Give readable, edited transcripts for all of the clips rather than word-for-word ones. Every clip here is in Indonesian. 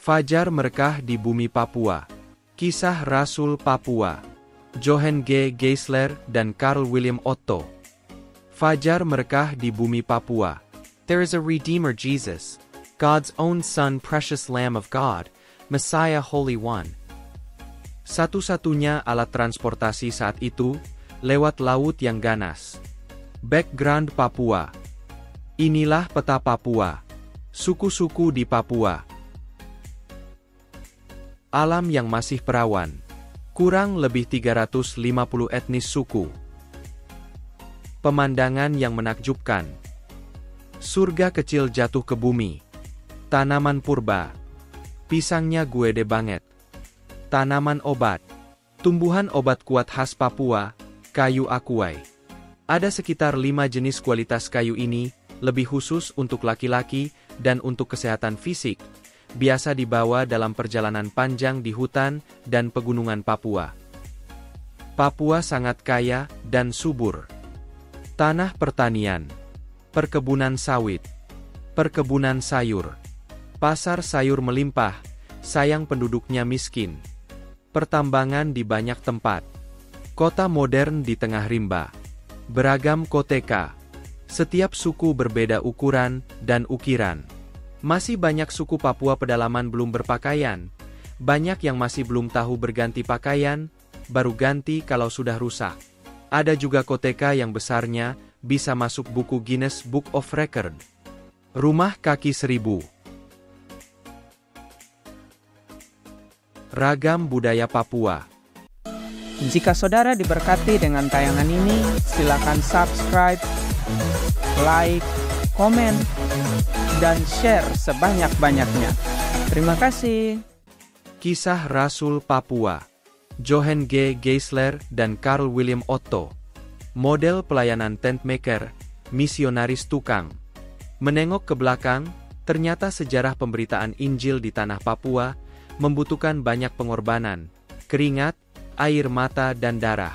Fajar Merekah di Bumi Papua. Kisah Rasul Papua. Johann G. Geisler dan Carl William Otto. Fajar Merekah di Bumi Papua. There is a Redeemer Jesus, God's own Son, precious Lamb of God, Messiah Holy One. Satu-satunya alat transportasi saat itu, lewat laut yang ganas. Background Papua. Inilah peta Papua. Suku-suku di Papua. Alam yang masih perawan. Kurang lebih 350 etnis suku. Pemandangan yang menakjubkan. Surga kecil jatuh ke bumi. Tanaman purba. Pisangnya guede banget. Tanaman obat. Tumbuhan obat kuat khas Papua, kayu akuai. Ada sekitar 5 jenis kualitas kayu ini, lebih khusus untuk laki-laki dan untuk kesehatan fisik, biasa dibawa dalam perjalanan panjang di hutan dan pegunungan Papua. Papua sangat kaya dan subur. Tanah pertanian, perkebunan sawit, perkebunan sayur, pasar sayur melimpah, sayang penduduknya miskin. Pertambangan di banyak tempat. Kota modern di tengah rimba. Beragam koteka. Setiap suku berbeda ukuran dan ukiran. Masih banyak suku Papua pedalaman belum berpakaian. Banyak yang masih belum tahu berganti pakaian, baru ganti kalau sudah rusak. Ada juga koteka yang besarnya bisa masuk buku Guinness Book of Record. Rumah kaki 1000. Ragam budaya Papua. Jika saudara diberkati dengan tayangan ini, silakan subscribe, like, komen, dan share sebanyak-banyaknya. Terima kasih. Kisah Rasul Papua. Johann G. Geisler dan Carl William Otto. Model pelayanan tent maker, misionaris tukang. Menengok ke belakang, ternyata sejarah pemberitaan Injil di tanah Papua membutuhkan banyak pengorbanan, keringat, air mata dan darah.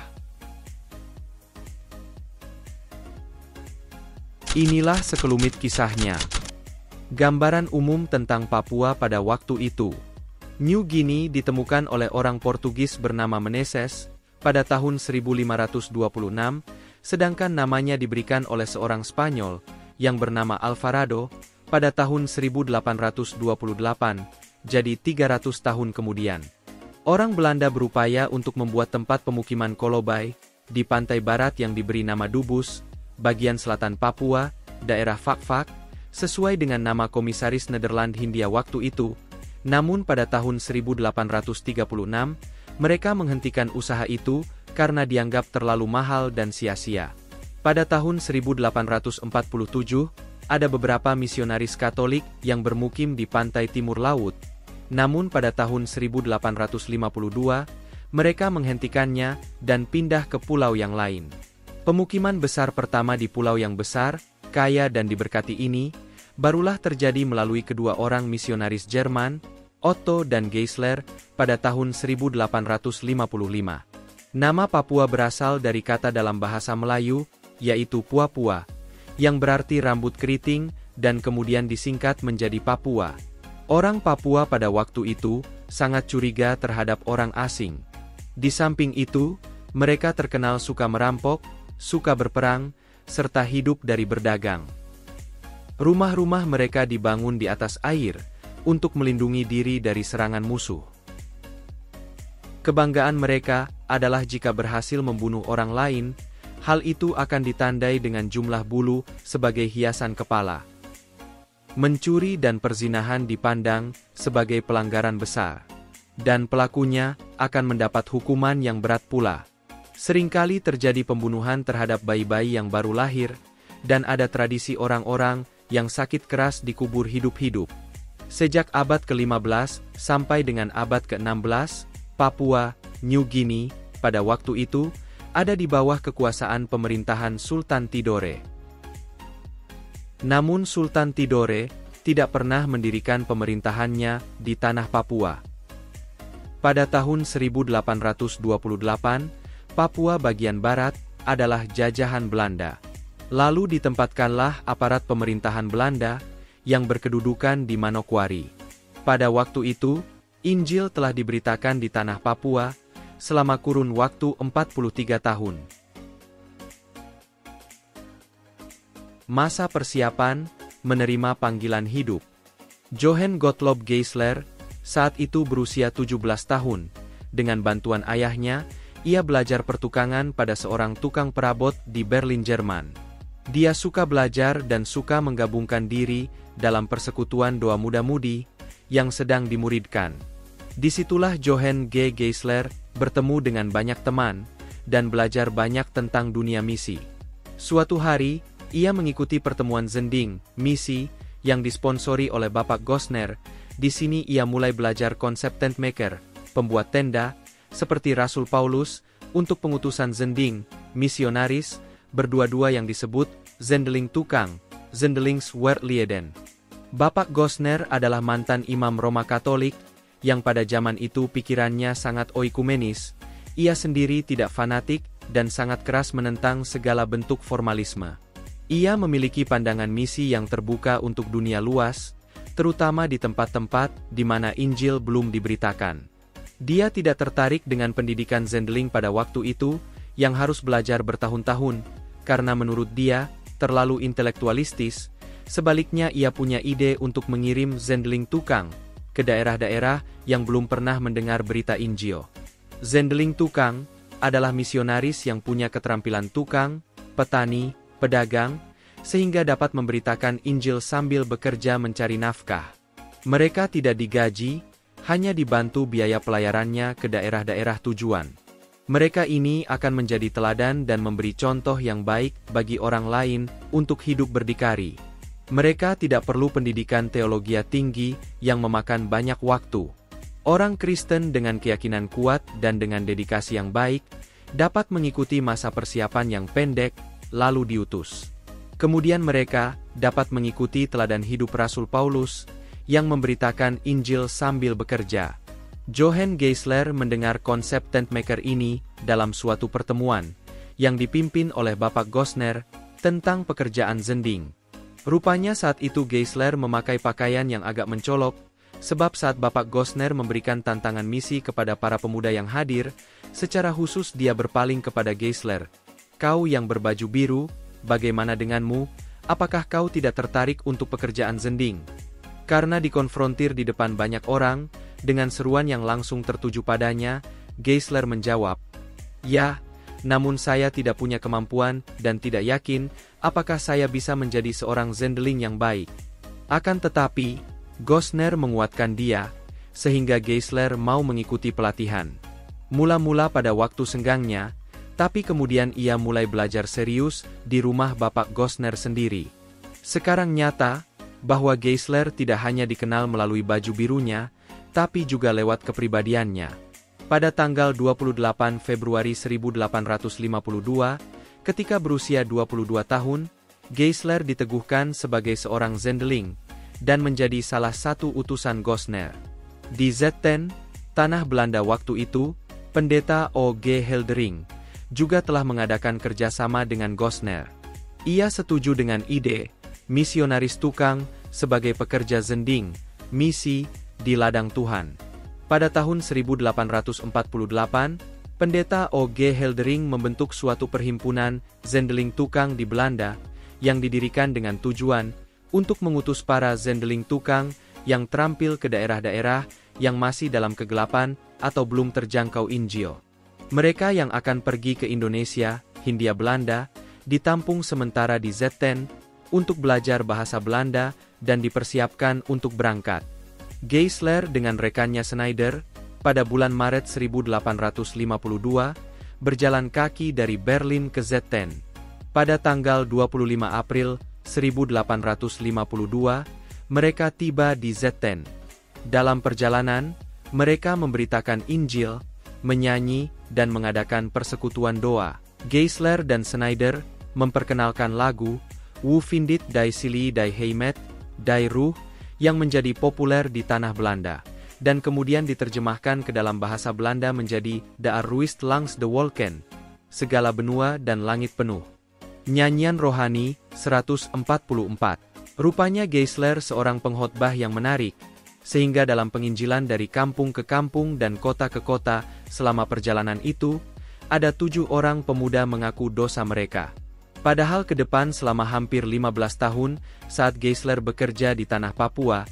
Inilah sekelumit kisahnya. Gambaran umum tentang Papua pada waktu itu. New Guinea ditemukan oleh orang Portugis bernama Meneses pada tahun 1526, sedangkan namanya diberikan oleh seorang Spanyol yang bernama Alvarado pada tahun 1828, jadi 300 tahun kemudian. Orang Belanda berupaya untuk membuat tempat pemukiman Kolobai di pantai barat yang diberi nama Dubus, bagian selatan Papua, daerah Fak-Fak, sesuai dengan nama komisaris Nederland Hindia waktu itu. Namun pada tahun 1836, mereka menghentikan usaha itu karena dianggap terlalu mahal dan sia-sia. Pada tahun 1847, ada beberapa misionaris Katolik yang bermukim di pantai timur laut. Namun pada tahun 1852, mereka menghentikannya dan pindah ke pulau yang lain. Pemukiman besar pertama di pulau yang besar, kaya dan diberkati ini, barulah terjadi melalui kedua orang misionaris Jerman, Otto dan Geisler, pada tahun 1855. Nama Papua berasal dari kata dalam bahasa Melayu, yaitu Puapua, yang berarti rambut keriting, dan kemudian disingkat menjadi Papua. Orang Papua pada waktu itu sangat curiga terhadap orang asing. Di samping itu, mereka terkenal suka merampok, suka berperang, serta hidup dari berdagang. Rumah-rumah mereka dibangun di atas air untuk melindungi diri dari serangan musuh. Kebanggaan mereka adalah jika berhasil membunuh orang lain, hal itu akan ditandai dengan jumlah bulu sebagai hiasan kepala. Mencuri dan perzinahan dipandang sebagai pelanggaran besar, dan pelakunya akan mendapat hukuman yang berat pula. Seringkali terjadi pembunuhan terhadap bayi-bayi yang baru lahir, dan ada tradisi orang-orang yang sakit keras dikubur hidup-hidup. Sejak abad ke-15 sampai dengan abad ke-16, Papua, New Guinea, pada waktu itu, ada di bawah kekuasaan pemerintahan Sultan Tidore. Namun Sultan Tidore tidak pernah mendirikan pemerintahannya di tanah Papua. Pada tahun 1828, Papua bagian barat adalah jajahan Belanda. Lalu ditempatkanlah aparat pemerintahan Belanda yang berkedudukan di Manokwari. Pada waktu itu, Injil telah diberitakan di tanah Papua selama kurun waktu 43 tahun. Masa persiapan menerima panggilan hidup. Johann Gottlob Geisler saat itu berusia 17 tahun. Dengan bantuan ayahnya, ia belajar pertukangan pada seorang tukang perabot di Berlin, Jerman. Dia suka belajar dan suka menggabungkan diri dalam persekutuan doa muda-mudi yang sedang dimuridkan. Disitulah Johann G. Geisler bertemu dengan banyak teman dan belajar banyak tentang dunia misi. Suatu hari, ia mengikuti pertemuan Zending, misi, yang disponsori oleh Bapak Gosner. Di sini ia mulai belajar konsep tent maker, pembuat tenda, seperti Rasul Paulus, untuk pengutusan Zending, misionaris, berdua-dua yang disebut Zendeling Tukang, Zendelingswerklieden. Bapak Gosner adalah mantan imam Roma Katolik, yang pada zaman itu pikirannya sangat oikumenis. Ia sendiri tidak fanatik dan sangat keras menentang segala bentuk formalisme. Ia memiliki pandangan misi yang terbuka untuk dunia luas, terutama di tempat-tempat di mana Injil belum diberitakan. Dia tidak tertarik dengan pendidikan Zendeling pada waktu itu, yang harus belajar bertahun-tahun, karena menurut dia, terlalu intelektualistis. Sebaliknya ia punya ide untuk mengirim Zendeling Tukang ke daerah-daerah yang belum pernah mendengar berita Injil. Zendeling Tukang adalah misionaris yang punya keterampilan tukang, petani, pedagang, sehingga dapat memberitakan Injil sambil bekerja mencari nafkah. Mereka tidak digaji, hanya dibantu biaya pelayarannya ke daerah-daerah tujuan. Mereka ini akan menjadi teladan dan memberi contoh yang baik bagi orang lain untuk hidup berdikari. Mereka tidak perlu pendidikan teologi tinggi yang memakan banyak waktu. Orang Kristen dengan keyakinan kuat dan dengan dedikasi yang baik, dapat mengikuti masa persiapan yang pendek, lalu diutus. Kemudian mereka dapat mengikuti teladan hidup Rasul Paulus, yang memberitakan Injil sambil bekerja. Johann Geisler mendengar konsep tent maker ini dalam suatu pertemuan, yang dipimpin oleh Bapak Gosner, tentang pekerjaan Zending. Rupanya saat itu Geisler memakai pakaian yang agak mencolok, sebab saat Bapak Gosner memberikan tantangan misi kepada para pemuda yang hadir, secara khusus dia berpaling kepada Geisler. "Kau yang berbaju biru, bagaimana denganmu? Apakah kau tidak tertarik untuk pekerjaan Zending?" Karena dikonfrontir di depan banyak orang, dengan seruan yang langsung tertuju padanya, Geisler menjawab, "Ya, namun saya tidak punya kemampuan dan tidak yakin apakah saya bisa menjadi seorang Zendeling yang baik." Akan tetapi, Gosner menguatkan dia, sehingga Geisler mau mengikuti pelatihan. Mula-mula pada waktu senggangnya, tapi kemudian ia mulai belajar serius di rumah Bapak Gosner sendiri. Sekarang nyata, bahwa Geisler tidak hanya dikenal melalui baju birunya, tapi juga lewat kepribadiannya. Pada tanggal 28 Februari 1852, ketika berusia 22 tahun, Geisler diteguhkan sebagai seorang Zendeling, dan menjadi salah satu utusan Gosner. Di Zetten, tanah Belanda waktu itu, Pendeta O.G. Heldering juga telah mengadakan kerjasama dengan Gosner. Ia setuju dengan ide misionaris tukang sebagai pekerja Zending, misi di ladang Tuhan. Pada tahun 1848, Pendeta O.G. Heldering membentuk suatu perhimpunan Zendeling Tukang di Belanda, yang didirikan dengan tujuan untuk mengutus para Zendeling Tukang yang terampil ke daerah-daerah yang masih dalam kegelapan atau belum terjangkau Injil. Mereka yang akan pergi ke Indonesia, Hindia Belanda, ditampung sementara di Zetten, untuk belajar bahasa Belanda, dan dipersiapkan untuk berangkat. Geisler dengan rekannya Schneider, pada bulan Maret 1852, berjalan kaki dari Berlin ke Zetten. Pada tanggal 25 April 1852, mereka tiba di Zetten. Dalam perjalanan, mereka memberitakan Injil, menyanyi, dan mengadakan persekutuan doa. Geisler dan Schneider memperkenalkan lagu Wo findet die Ziele die Heimat, die Ruh, yang menjadi populer di tanah Belanda, dan kemudian diterjemahkan ke dalam bahasa Belanda menjadi Daar Ruist langs de Wolken, segala benua dan langit penuh. Nyanyian rohani, 144. Rupanya Geisler seorang pengkhotbah yang menarik, sehingga dalam penginjilan dari kampung ke kampung dan kota ke kota, selama perjalanan itu, ada 7 orang pemuda mengaku dosa mereka. Padahal ke depan selama hampir 15 tahun, saat Geisler bekerja di tanah Papua,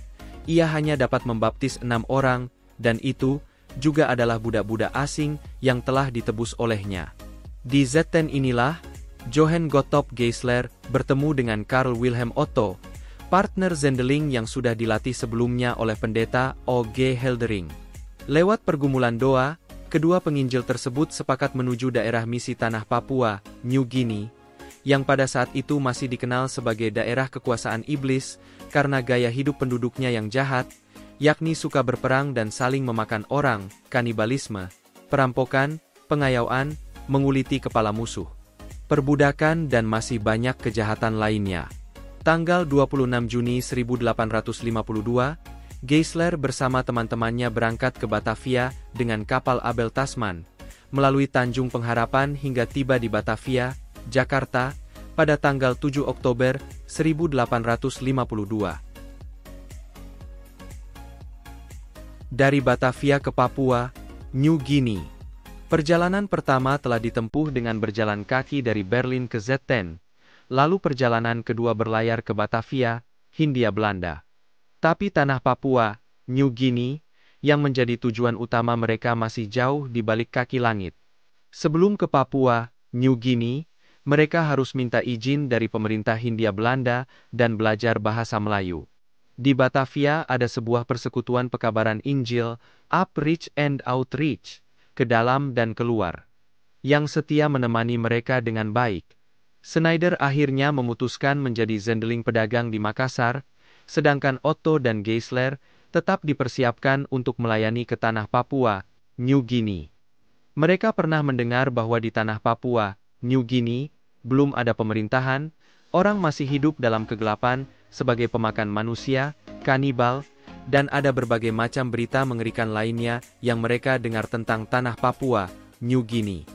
ia hanya dapat membaptis 6 orang, dan itu juga adalah budak-budak asing yang telah ditebus olehnya. Di Zetten inilah, Johann Gottlob Geisler bertemu dengan Karl Wilhelm Otto, partner Zendeling yang sudah dilatih sebelumnya oleh pendeta O.G. Heldering. Lewat pergumulan doa, kedua penginjil tersebut sepakat menuju daerah misi tanah Papua, New Guinea, yang pada saat itu masih dikenal sebagai daerah kekuasaan iblis karena gaya hidup penduduknya yang jahat, yakni suka berperang dan saling memakan orang, kanibalisme, perampokan, pengayauan, menguliti kepala musuh, perbudakan dan masih banyak kejahatan lainnya. Tanggal 26 Juni 1852, Geisler bersama teman-temannya berangkat ke Batavia dengan kapal Abel Tasman, melalui Tanjung Pengharapan hingga tiba di Batavia, Jakarta, pada tanggal 7 Oktober 1852. Dari Batavia ke Papua, New Guinea. Perjalanan pertama telah ditempuh dengan berjalan kaki dari Berlin ke Zetten, lalu perjalanan kedua berlayar ke Batavia, Hindia Belanda. Tapi tanah Papua, New Guinea, yang menjadi tujuan utama mereka masih jauh di balik kaki langit. Sebelum ke Papua, New Guinea, mereka harus minta izin dari pemerintah Hindia Belanda dan belajar bahasa Melayu. Di Batavia ada sebuah persekutuan pekabaran Injil, Upreach and Outreach, ke dalam dan keluar, yang setia menemani mereka dengan baik. Schneider akhirnya memutuskan menjadi Zendeling pedagang di Makassar, sedangkan Otto dan Geisler tetap dipersiapkan untuk melayani ke tanah Papua, New Guinea. Mereka pernah mendengar bahwa di tanah Papua, New Guinea, belum ada pemerintahan, orang masih hidup dalam kegelapan, sebagai pemakan manusia, kanibal, dan ada berbagai macam berita mengerikan lainnya yang mereka dengar tentang tanah Papua, New Guinea.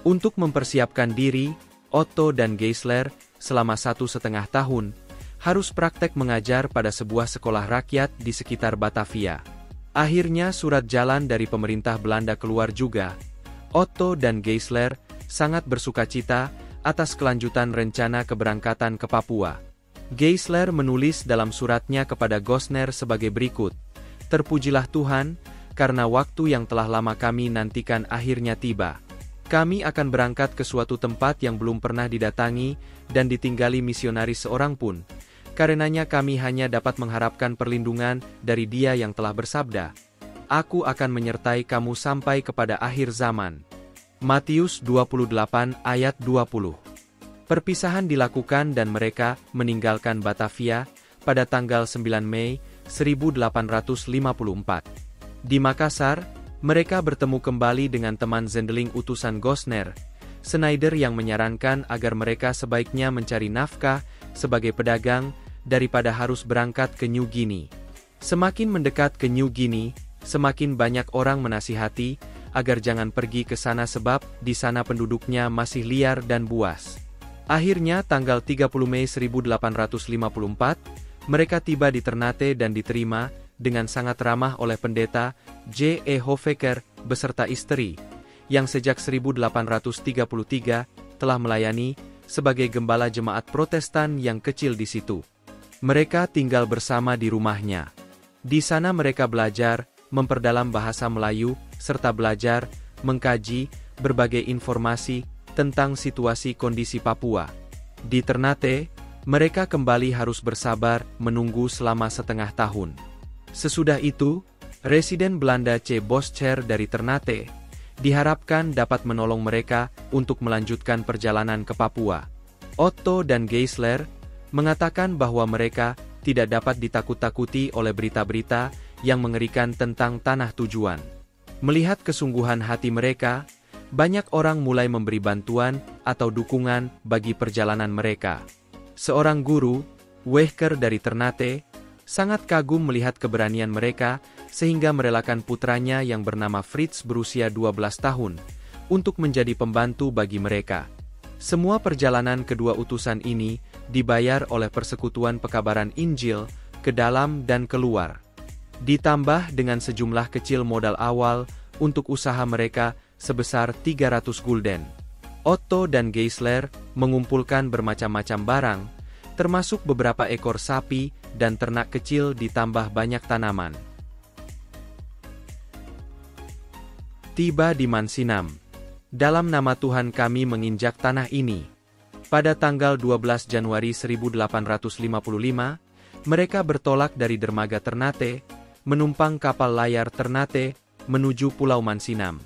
Untuk mempersiapkan diri, Otto dan Geisler, selama 1,5 tahun, harus praktek mengajar pada sebuah sekolah rakyat di sekitar Batavia. Akhirnya surat jalan dari pemerintah Belanda keluar juga. Otto dan Geisler sangat bersukacita atas kelanjutan rencana keberangkatan ke Papua. Geisler menulis dalam suratnya kepada Gosner sebagai berikut, "Terpujilah Tuhan, karena waktu yang telah lama kami nantikan akhirnya tiba. Kami akan berangkat ke suatu tempat yang belum pernah didatangi dan ditinggali misionaris seorang pun. Karenanya kami hanya dapat mengharapkan perlindungan dari Dia yang telah bersabda, 'Aku akan menyertai kamu sampai kepada akhir zaman.'" Matius 28 ayat 20. Perpisahan dilakukan dan mereka meninggalkan Batavia pada tanggal 9 Mei 1854. Di Makassar, mereka bertemu kembali dengan teman Zendeling utusan Gosner, Schneider, yang menyarankan agar mereka sebaiknya mencari nafkah sebagai pedagang daripada harus berangkat ke New Guinea. Semakin mendekat ke New Guinea, semakin banyak orang menasihati agar jangan pergi ke sana sebab di sana penduduknya masih liar dan buas. Akhirnya tanggal 30 Mei 1854, mereka tiba di Ternate dan diterima dengan sangat ramah oleh pendeta J.E. Hofecker beserta istri, yang sejak 1833 telah melayani sebagai gembala jemaat Protestan yang kecil di situ. Mereka tinggal bersama di rumahnya. Di sana mereka belajar, memperdalam bahasa Melayu, serta belajar, mengkaji, berbagai informasi tentang situasi kondisi Papua. Di Ternate, mereka kembali harus bersabar menunggu selama setengah tahun. Sesudah itu, residen Belanda C. Boscher dari Ternate diharapkan dapat menolong mereka untuk melanjutkan perjalanan ke Papua. Otto dan Geisler mengatakan bahwa mereka tidak dapat ditakut-takuti oleh berita-berita yang mengerikan tentang tanah tujuan. Melihat kesungguhan hati mereka, banyak orang mulai memberi bantuan atau dukungan bagi perjalanan mereka. Seorang guru, Wehker dari Ternate, sangat kagum melihat keberanian mereka sehingga merelakan putranya yang bernama Fritz berusia 12 tahun untuk menjadi pembantu bagi mereka. Semua perjalanan kedua utusan ini dibayar oleh Persekutuan Pekabaran Injil ke dalam dan keluar. Ditambah dengan sejumlah kecil modal awal untuk usaha mereka sebesar 300 gulden. Otto dan Geisler mengumpulkan bermacam-macam barang, termasuk beberapa ekor sapi dan ternak kecil ditambah banyak tanaman. Tiba di Mansinam. Dalam nama Tuhan kami menginjak tanah ini. Pada tanggal 12 Januari 1855, mereka bertolak dari dermaga Ternate, menumpang kapal layar Ternate, menuju Pulau Mansinam.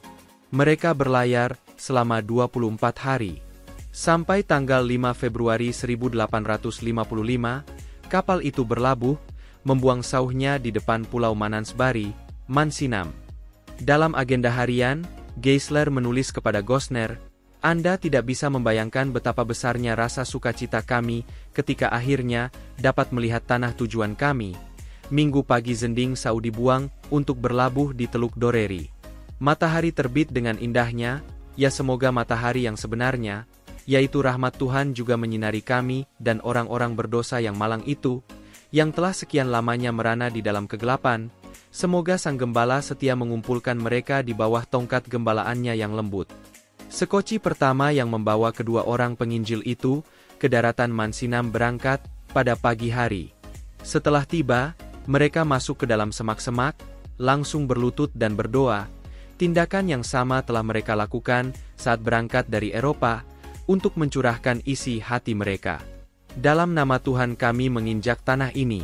Mereka berlayar selama 24 hari. Sampai tanggal 5 Februari 1855, kapal itu berlabuh, membuang sauhnya di depan Pulau Manansbari, Mansinam. Dalam agenda harian, Geisler menulis kepada Gosner, "Anda tidak bisa membayangkan betapa besarnya rasa sukacita kami ketika akhirnya dapat melihat tanah tujuan kami. Minggu pagi Zending Sau dibuang untuk berlabuh di Teluk Doreri. Matahari terbit dengan indahnya, ya semoga matahari yang sebenarnya, yaitu rahmat Tuhan juga menyinari kami dan orang-orang berdosa yang malang itu, yang telah sekian lamanya merana di dalam kegelapan. Semoga Sang Gembala setia mengumpulkan mereka di bawah tongkat gembalaannya yang lembut." Sekoci pertama yang membawa kedua orang penginjil itu ke daratan Mansinam berangkat pada pagi hari. Setelah tiba, mereka masuk ke dalam semak-semak, langsung berlutut dan berdoa. Tindakan yang sama telah mereka lakukan saat berangkat dari Eropa, untuk mencurahkan isi hati mereka. Dalam nama Tuhan kami menginjak tanah ini.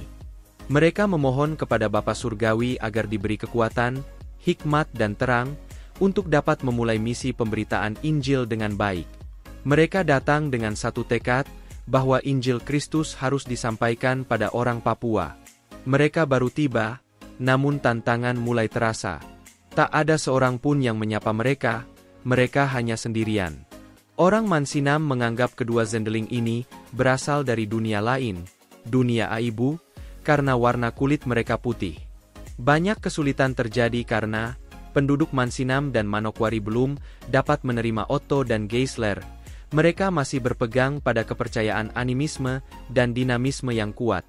Mereka memohon kepada Bapa Surgawi agar diberi kekuatan, hikmat dan terang, untuk dapat memulai misi pemberitaan Injil dengan baik. Mereka datang dengan satu tekad, bahwa Injil Kristus harus disampaikan pada orang Papua. Mereka baru tiba, namun tantangan mulai terasa. Tak ada seorang pun yang menyapa mereka hanya sendirian. Orang Mansinam menganggap kedua zendeling ini berasal dari dunia lain, dunia Aibu, karena warna kulit mereka putih. Banyak kesulitan terjadi karena penduduk Mansinam dan Manokwari belum dapat menerima Otto dan Geisler. Mereka masih berpegang pada kepercayaan animisme dan dinamisme yang kuat.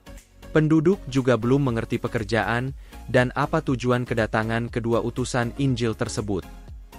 Penduduk juga belum mengerti pekerjaan dan apa tujuan kedatangan kedua utusan Injil tersebut.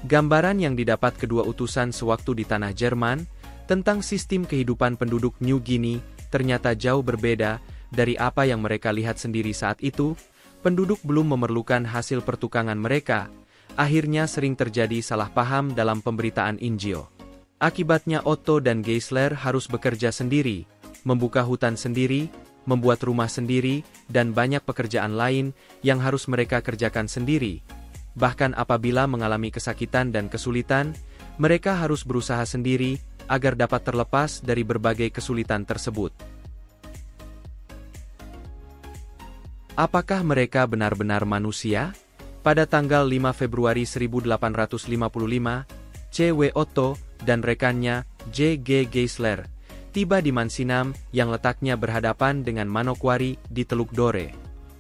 Gambaran yang didapat kedua utusan sewaktu di tanah Jerman tentang sistem kehidupan penduduk New Guinea ternyata jauh berbeda dari apa yang mereka lihat sendiri saat itu. Penduduk belum memerlukan hasil pertukangan mereka. Akhirnya sering terjadi salah paham dalam pemberitaan Injil. Akibatnya Otto dan Geisler harus bekerja sendiri, membuka hutan sendiri, membuat rumah sendiri, dan banyak pekerjaan lain yang harus mereka kerjakan sendiri. Bahkan apabila mengalami kesakitan dan kesulitan, mereka harus berusaha sendiri agar dapat terlepas dari berbagai kesulitan tersebut. Apakah mereka benar-benar manusia? Pada tanggal 5 Februari 1855, C.W. Otto dan rekannya, J.G. Geisler, tiba di Mansinam yang letaknya berhadapan dengan Manokwari di Teluk Dore.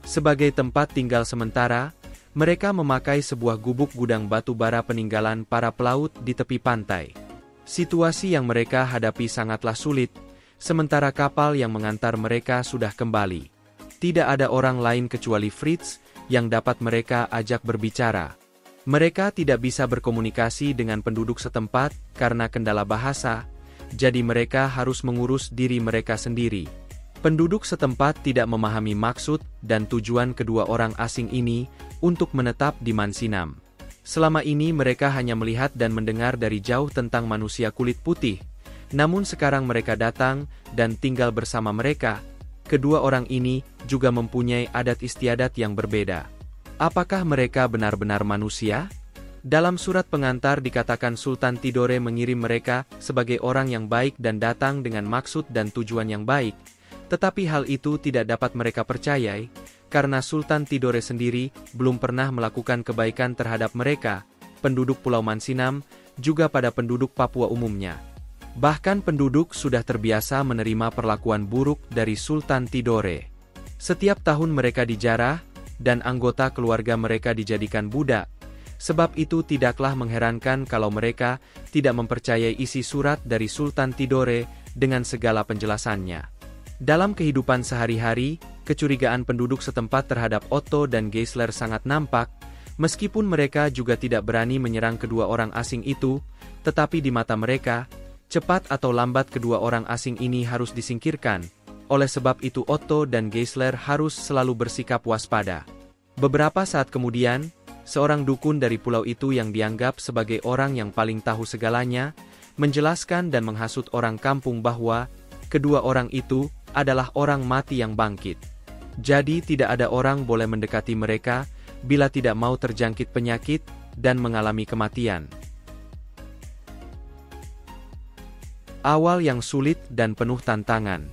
Sebagai tempat tinggal sementara, mereka memakai sebuah gubuk gudang batu bara peninggalan para pelaut di tepi pantai. Situasi yang mereka hadapi sangatlah sulit, sementara kapal yang mengantar mereka sudah kembali. Tidak ada orang lain kecuali Fritz yang dapat mereka ajak berbicara. Mereka tidak bisa berkomunikasi dengan penduduk setempat karena kendala bahasa, jadi mereka harus mengurus diri mereka sendiri. Penduduk setempat tidak memahami maksud dan tujuan kedua orang asing ini untuk menetap di Mansinam. Selama ini mereka hanya melihat dan mendengar dari jauh tentang manusia kulit putih, namun sekarang mereka datang dan tinggal bersama mereka. Kedua orang ini juga mempunyai adat istiadat yang berbeda. Apakah mereka benar-benar manusia? Dalam surat pengantar dikatakan Sultan Tidore mengirim mereka sebagai orang yang baik dan datang dengan maksud dan tujuan yang baik. Tetapi hal itu tidak dapat mereka percayai, karena Sultan Tidore sendiri belum pernah melakukan kebaikan terhadap mereka, penduduk Pulau Mansinam, juga pada penduduk Papua umumnya. Bahkan penduduk sudah terbiasa menerima perlakuan buruk dari Sultan Tidore. Setiap tahun mereka dijarah, dan anggota keluarga mereka dijadikan budak. Sebab itu tidaklah mengherankan kalau mereka tidak mempercayai isi surat dari Sultan Tidore dengan segala penjelasannya. Dalam kehidupan sehari-hari, kecurigaan penduduk setempat terhadap Otto dan Geisler sangat nampak, meskipun mereka juga tidak berani menyerang kedua orang asing itu, tetapi di mata mereka, cepat atau lambat kedua orang asing ini harus disingkirkan. Oleh sebab itu Otto dan Geisler harus selalu bersikap waspada. Beberapa saat kemudian, seorang dukun dari pulau itu yang dianggap sebagai orang yang paling tahu segalanya, menjelaskan dan menghasut orang kampung bahwa kedua orang itu adalah orang mati yang bangkit. Jadi tidak ada orang boleh mendekati mereka bila tidak mau terjangkit penyakit dan mengalami kematian. Awal yang sulit dan penuh tantangan.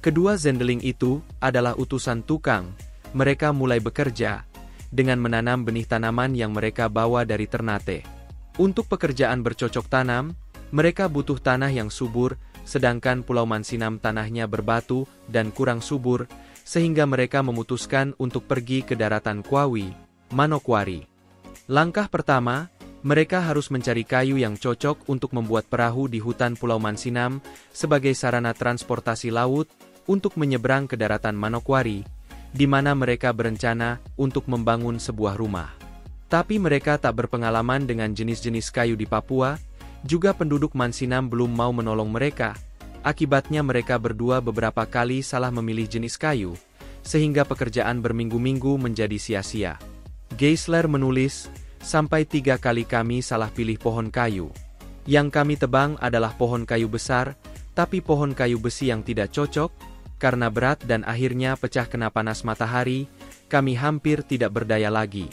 Kedua zendeling itu adalah utusan tukang. Mereka mulai bekerja dengan menanam benih tanaman yang mereka bawa dari Ternate. Untuk pekerjaan bercocok tanam, mereka butuh tanah yang subur, sedangkan Pulau Mansinam tanahnya berbatu dan kurang subur, sehingga mereka memutuskan untuk pergi ke daratan Kwawi, Manokwari. Langkah pertama, mereka harus mencari kayu yang cocok untuk membuat perahu di hutan Pulau Mansinam sebagai sarana transportasi laut untuk menyeberang ke daratan Manokwari, di mana mereka berencana untuk membangun sebuah rumah. Tapi mereka tak berpengalaman dengan jenis-jenis kayu di Papua, juga penduduk Mansinam belum mau menolong mereka. Akibatnya mereka berdua beberapa kali salah memilih jenis kayu, sehingga pekerjaan berminggu-minggu menjadi sia-sia. Geisler menulis, sampai 3 kali kami salah pilih pohon kayu. Yang kami tebang adalah pohon kayu besar, tapi pohon kayu besi yang tidak cocok, karena berat dan akhirnya pecah kena panas matahari, kami hampir tidak berdaya lagi.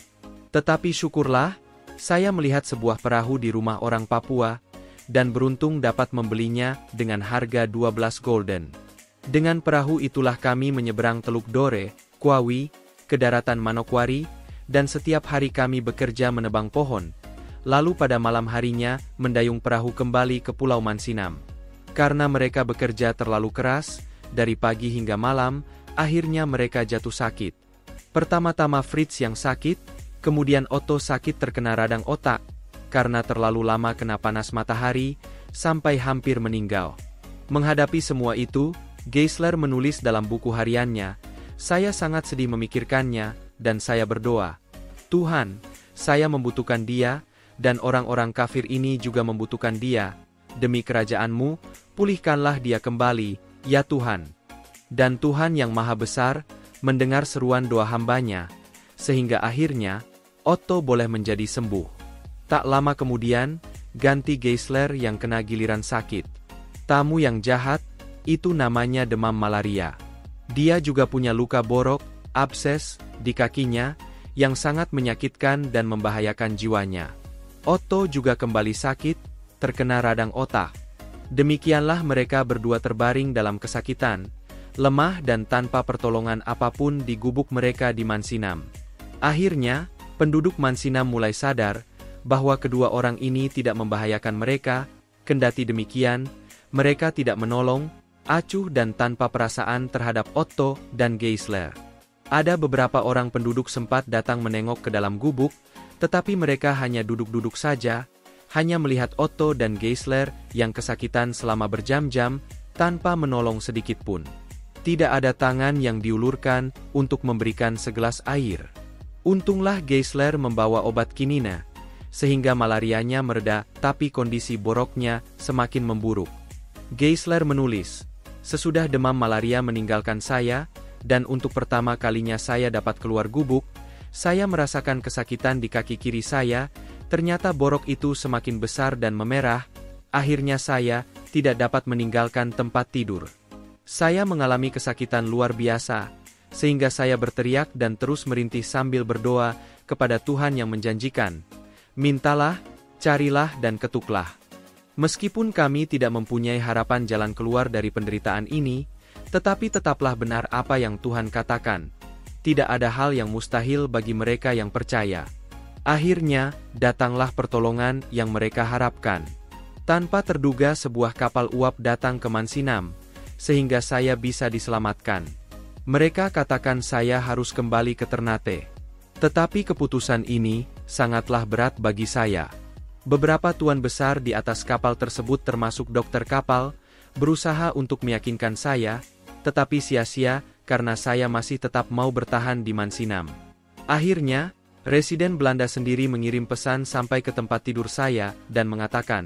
Tetapi syukurlah, saya melihat sebuah perahu di rumah orang Papua, dan beruntung dapat membelinya dengan harga 12 golden. Dengan perahu itulah kami menyeberang Teluk Dore, Kwawi, ke daratan Manokwari, dan setiap hari kami bekerja menebang pohon, lalu pada malam harinya mendayung perahu kembali ke Pulau Mansinam. Karena mereka bekerja terlalu keras, dari pagi hingga malam, akhirnya mereka jatuh sakit. Pertama-tama Fritz yang sakit, kemudian Otto sakit terkena radang otak, karena terlalu lama kena panas matahari, sampai hampir meninggal. Menghadapi semua itu, Geisler menulis dalam buku hariannya, "Saya sangat sedih memikirkannya, dan saya berdoa, Tuhan, saya membutuhkan dia, dan orang-orang kafir ini juga membutuhkan dia. Demi kerajaan-Mu, pulihkanlah dia kembali, ya Tuhan." Dan Tuhan yang Maha Besar, mendengar seruan doa hambanya, sehingga akhirnya, Otto boleh menjadi sembuh. Tak lama kemudian, ganti Geisler yang kena giliran sakit. Tamu yang jahat, itu namanya demam malaria. Dia juga punya luka borok, abses, di kakinya, yang sangat menyakitkan dan membahayakan jiwanya. Otto juga kembali sakit, terkena radang otak. Demikianlah mereka berdua terbaring dalam kesakitan, lemah dan tanpa pertolongan apapun di gubuk mereka di Mansinam. Akhirnya, penduduk Mansinam mulai sadar, bahwa kedua orang ini tidak membahayakan mereka, kendati demikian, mereka tidak menolong, acuh dan tanpa perasaan terhadap Otto dan Geisler. Ada beberapa orang penduduk sempat datang menengok ke dalam gubuk, tetapi mereka hanya duduk-duduk saja, hanya melihat Otto dan Geisler yang kesakitan selama berjam-jam, tanpa menolong sedikit pun. Tidak ada tangan yang diulurkan untuk memberikan segelas air. Untunglah Geisler membawa obat kinina, sehingga malarianya mereda, tapi kondisi boroknya semakin memburuk. Geisler menulis, "Sesudah demam malaria meninggalkan saya, dan untuk pertama kalinya saya dapat keluar gubuk, saya merasakan kesakitan di kaki kiri saya, ternyata borok itu semakin besar dan memerah, akhirnya saya tidak dapat meninggalkan tempat tidur. Saya mengalami kesakitan luar biasa, sehingga saya berteriak dan terus merintih sambil berdoa kepada Tuhan yang menjanjikan, 'Mintalah, carilah dan ketuklah.' Meskipun kami tidak mempunyai harapan jalan keluar dari penderitaan ini, tetapi tetaplah benar apa yang Tuhan katakan. Tidak ada hal yang mustahil bagi mereka yang percaya." Akhirnya, datanglah pertolongan yang mereka harapkan. Tanpa terduga sebuah kapal uap datang ke Mansinam, sehingga saya bisa diselamatkan. Mereka katakan saya harus kembali ke Ternate. Tetapi keputusan ini sangatlah berat bagi saya. Beberapa tuan besar di atas kapal tersebut termasuk dokter kapal, berusaha untuk meyakinkan saya, tetapi sia-sia karena saya masih tetap mau bertahan di Mansinam. Akhirnya, Residen Belanda sendiri mengirim pesan sampai ke tempat tidur saya dan mengatakan,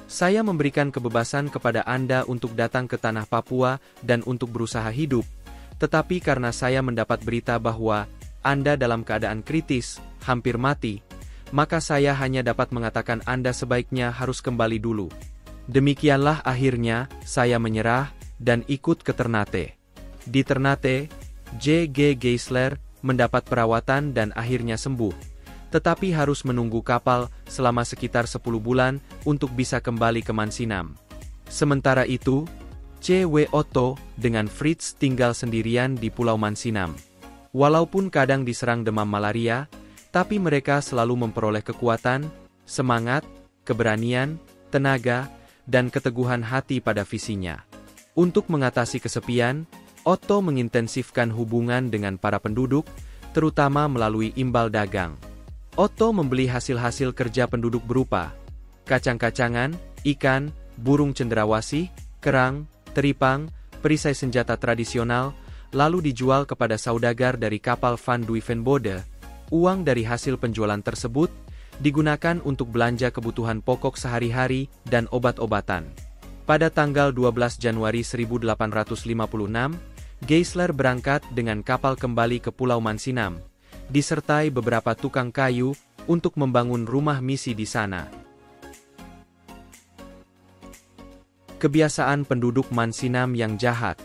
"Saya memberikan kebebasan kepada Anda untuk datang ke tanah Papua dan untuk berusaha hidup, tetapi karena saya mendapat berita bahwa Anda dalam keadaan kritis, hampir mati, maka saya hanya dapat mengatakan Anda sebaiknya harus kembali dulu." Demikianlah akhirnya, saya menyerah dan ikut ke Ternate. Di Ternate, J.G. Geisler mendapat perawatan dan akhirnya sembuh, tetapi harus menunggu kapal selama sekitar 10 bulan untuk bisa kembali ke Mansinam. Sementara itu, C.W. Otto dengan Fritz tinggal sendirian di Pulau Mansinam. Walaupun kadang diserang demam malaria, tapi mereka selalu memperoleh kekuatan, semangat, keberanian, tenaga, dan keteguhan hati pada visinya. Untuk mengatasi kesepian, Otto mengintensifkan hubungan dengan para penduduk, terutama melalui imbal dagang. Otto membeli hasil-hasil kerja penduduk berupa kacang-kacangan, ikan, burung cendrawasih, kerang, teripang, perisai senjata tradisional, lalu dijual kepada saudagar dari kapal Van Duivenbode. Uang dari hasil penjualan tersebut digunakan untuk belanja kebutuhan pokok sehari-hari dan obat-obatan. Pada tanggal 12 Januari 1856, Geisler berangkat dengan kapal kembali ke Pulau Mansinam, disertai beberapa tukang kayu untuk membangun rumah misi di sana. Kebiasaan penduduk Mansinam yang jahat.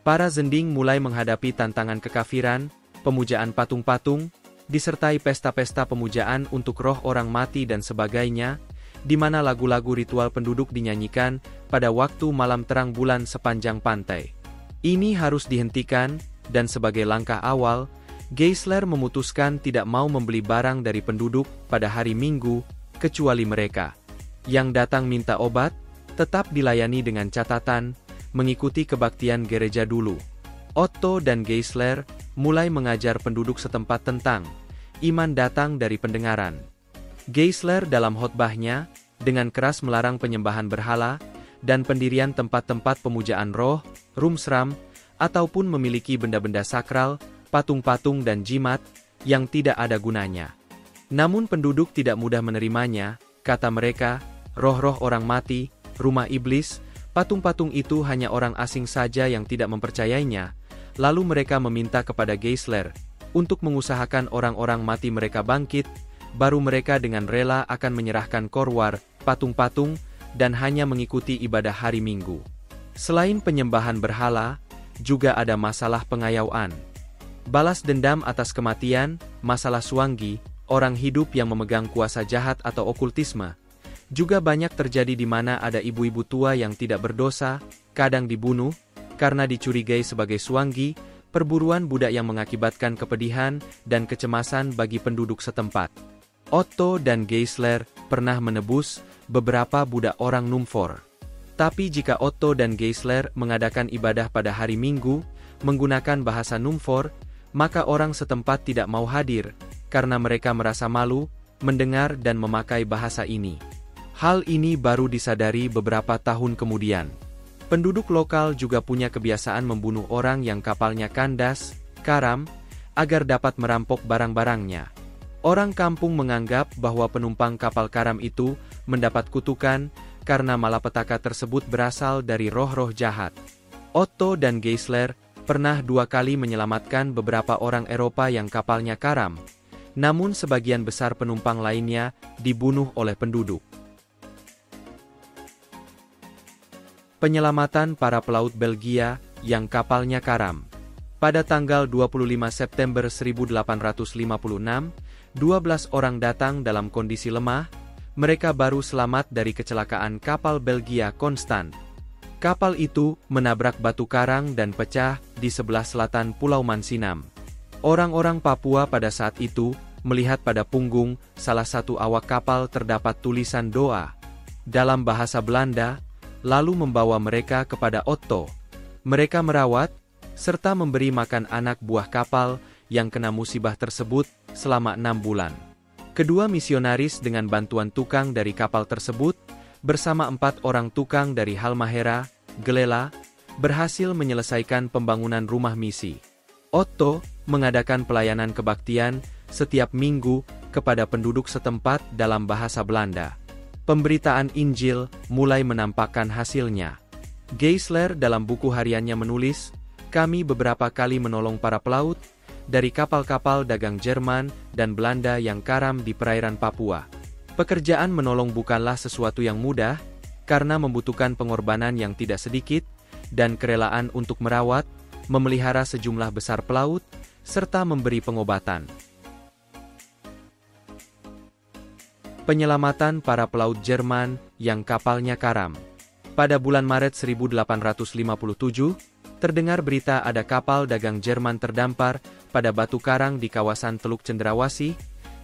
Para Zending mulai menghadapi tantangan kekafiran, pemujaan patung-patung, disertai pesta-pesta pemujaan untuk roh orang mati dan sebagainya, di mana lagu-lagu ritual penduduk dinyanyikan pada waktu malam terang bulan sepanjang pantai. Ini harus dihentikan, dan sebagai langkah awal, Geisler memutuskan tidak mau membeli barang dari penduduk pada hari Minggu, kecuali mereka yang datang minta obat, tetap dilayani dengan catatan, mengikuti kebaktian gereja dulu. Otto dan Geisler mulai mengajar penduduk setempat tentang iman datang dari pendengaran. Geisler dalam khotbahnya, dengan keras melarang penyembahan berhala, dan pendirian tempat-tempat pemujaan roh, rumsram, ataupun memiliki benda-benda sakral, patung-patung dan jimat, yang tidak ada gunanya. Namun penduduk tidak mudah menerimanya, kata mereka, roh-roh orang mati, rumah iblis, patung-patung itu hanya orang asing saja yang tidak mempercayainya. Lalu mereka meminta kepada Geisler untuk mengusahakan orang-orang mati mereka bangkit, baru mereka dengan rela akan menyerahkan korwar, patung-patung, dan hanya mengikuti ibadah hari Minggu. Selain penyembahan berhala, juga ada masalah pengayauan. Balas dendam atas kematian, masalah suanggi, orang hidup yang memegang kuasa jahat atau okultisme, juga banyak terjadi di mana ada ibu-ibu tua yang tidak berdosa, kadang dibunuh, karena dicurigai sebagai suanggi, perburuan budak yang mengakibatkan kepedihan dan kecemasan bagi penduduk setempat. Otto dan Geisler pernah menebus beberapa budak orang Numfor. Tapi jika Otto dan Geisler mengadakan ibadah pada hari Minggu, menggunakan bahasa Numfor, maka orang setempat tidak mau hadir, karena mereka merasa malu, mendengar dan memakai bahasa ini. Hal ini baru disadari beberapa tahun kemudian. Penduduk lokal juga punya kebiasaan membunuh orang yang kapalnya kandas, karam, agar dapat merampok barang-barangnya. Orang kampung menganggap bahwa penumpang kapal karam itu mendapat kutukan, karena malapetaka tersebut berasal dari roh-roh jahat. Otto dan Geisler pernah 2 kali menyelamatkan beberapa orang Eropa yang kapalnya karam, namun sebagian besar penumpang lainnya dibunuh oleh penduduk. Penyelamatan para pelaut Belgia yang kapalnya karam. Pada tanggal 25 September 1856, 12 orang datang dalam kondisi lemah. Mereka baru selamat dari kecelakaan kapal Belgia Konstan. Kapal itu menabrak batu karang dan pecah di sebelah selatan Pulau Mansinam. Orang-orang Papua pada saat itu melihat pada punggung salah satu awak kapal terdapat tulisan doa dalam bahasa Belanda, lalu membawa mereka kepada Otto. Mereka merawat, serta memberi makan anak buah kapal yang kena musibah tersebut selama 6 bulan. Kedua misionaris dengan bantuan tukang dari kapal tersebut, bersama 4 orang tukang dari Halmahera, Gelela, berhasil menyelesaikan pembangunan rumah misi. Otto mengadakan pelayanan kebaktian setiap minggu kepada penduduk setempat dalam bahasa Belanda. Pemberitaan Injil mulai menampakkan hasilnya. Geisler dalam buku hariannya menulis, "Kami beberapa kali menolong para pelaut dari kapal-kapal dagang Jerman dan Belanda yang karam di perairan Papua. Pekerjaan menolong bukanlah sesuatu yang mudah, karena membutuhkan pengorbanan yang tidak sedikit, dan kerelaan untuk merawat, memelihara sejumlah besar pelaut, serta memberi pengobatan." Penyelamatan para pelaut Jerman yang kapalnya karam. Pada bulan Maret 1857, terdengar berita ada kapal dagang Jerman terdampar pada batu karang di kawasan Teluk Cendrawasih.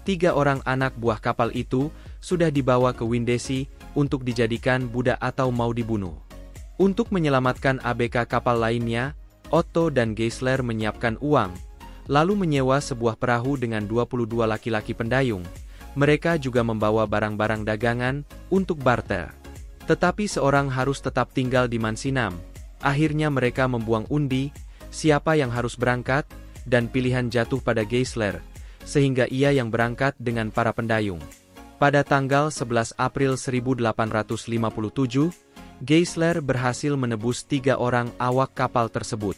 3 orang anak buah kapal itu sudah dibawa ke Windesi untuk dijadikan budak atau mau dibunuh. Untuk menyelamatkan ABK kapal lainnya, Otto dan Geisler menyiapkan uang, lalu menyewa sebuah perahu dengan 22 laki-laki pendayung. Mereka juga membawa barang-barang dagangan untuk barter. Tetapi seorang harus tetap tinggal di Mansinam. Akhirnya mereka membuang undi, siapa yang harus berangkat, dan pilihan jatuh pada Geisler, sehingga ia yang berangkat dengan para pendayung. Pada tanggal 11 April 1857, Geisler berhasil menebus 3 orang awak kapal tersebut.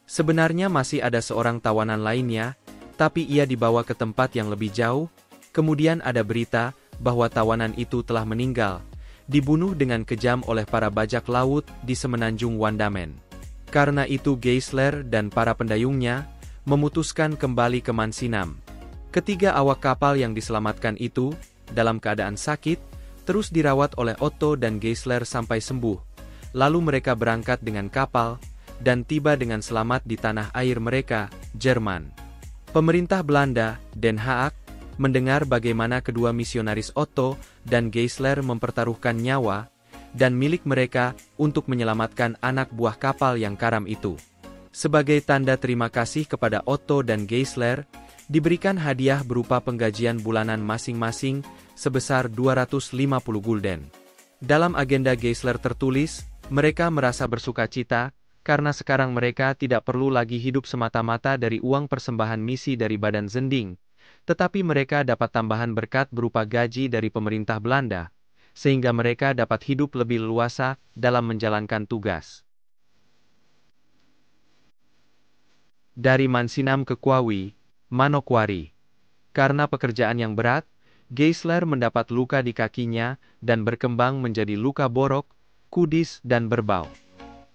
Sebenarnya masih ada seorang tawanan lainnya, tapi ia dibawa ke tempat yang lebih jauh. Kemudian ada berita bahwa tawanan itu telah meninggal, dibunuh dengan kejam oleh para bajak laut di semenanjung Wandamen. Karena itu Geisler dan para pendayungnya memutuskan kembali ke Mansinam. Ketiga awak kapal yang diselamatkan itu, dalam keadaan sakit, terus dirawat oleh Otto dan Geisler sampai sembuh. Lalu mereka berangkat dengan kapal, dan tiba dengan selamat di tanah air mereka, Jerman. Pemerintah Belanda, Den Haag, mendengar bagaimana kedua misionaris Otto dan Geisler mempertaruhkan nyawa dan milik mereka untuk menyelamatkan anak buah kapal yang karam itu. Sebagai tanda terima kasih kepada Otto dan Geisler, diberikan hadiah berupa penggajian bulanan masing-masing sebesar 250 gulden. Dalam agenda Geisler tertulis, mereka merasa bersukacita karena sekarang mereka tidak perlu lagi hidup semata-mata dari uang persembahan misi dari Badan Zending, tetapi mereka dapat tambahan berkat berupa gaji dari pemerintah Belanda, sehingga mereka dapat hidup lebih leluasa dalam menjalankan tugas. Dari Mansinam ke Kwawi, Manokwari. Karena pekerjaan yang berat, Geisler mendapat luka di kakinya dan berkembang menjadi luka borok, kudis dan berbau.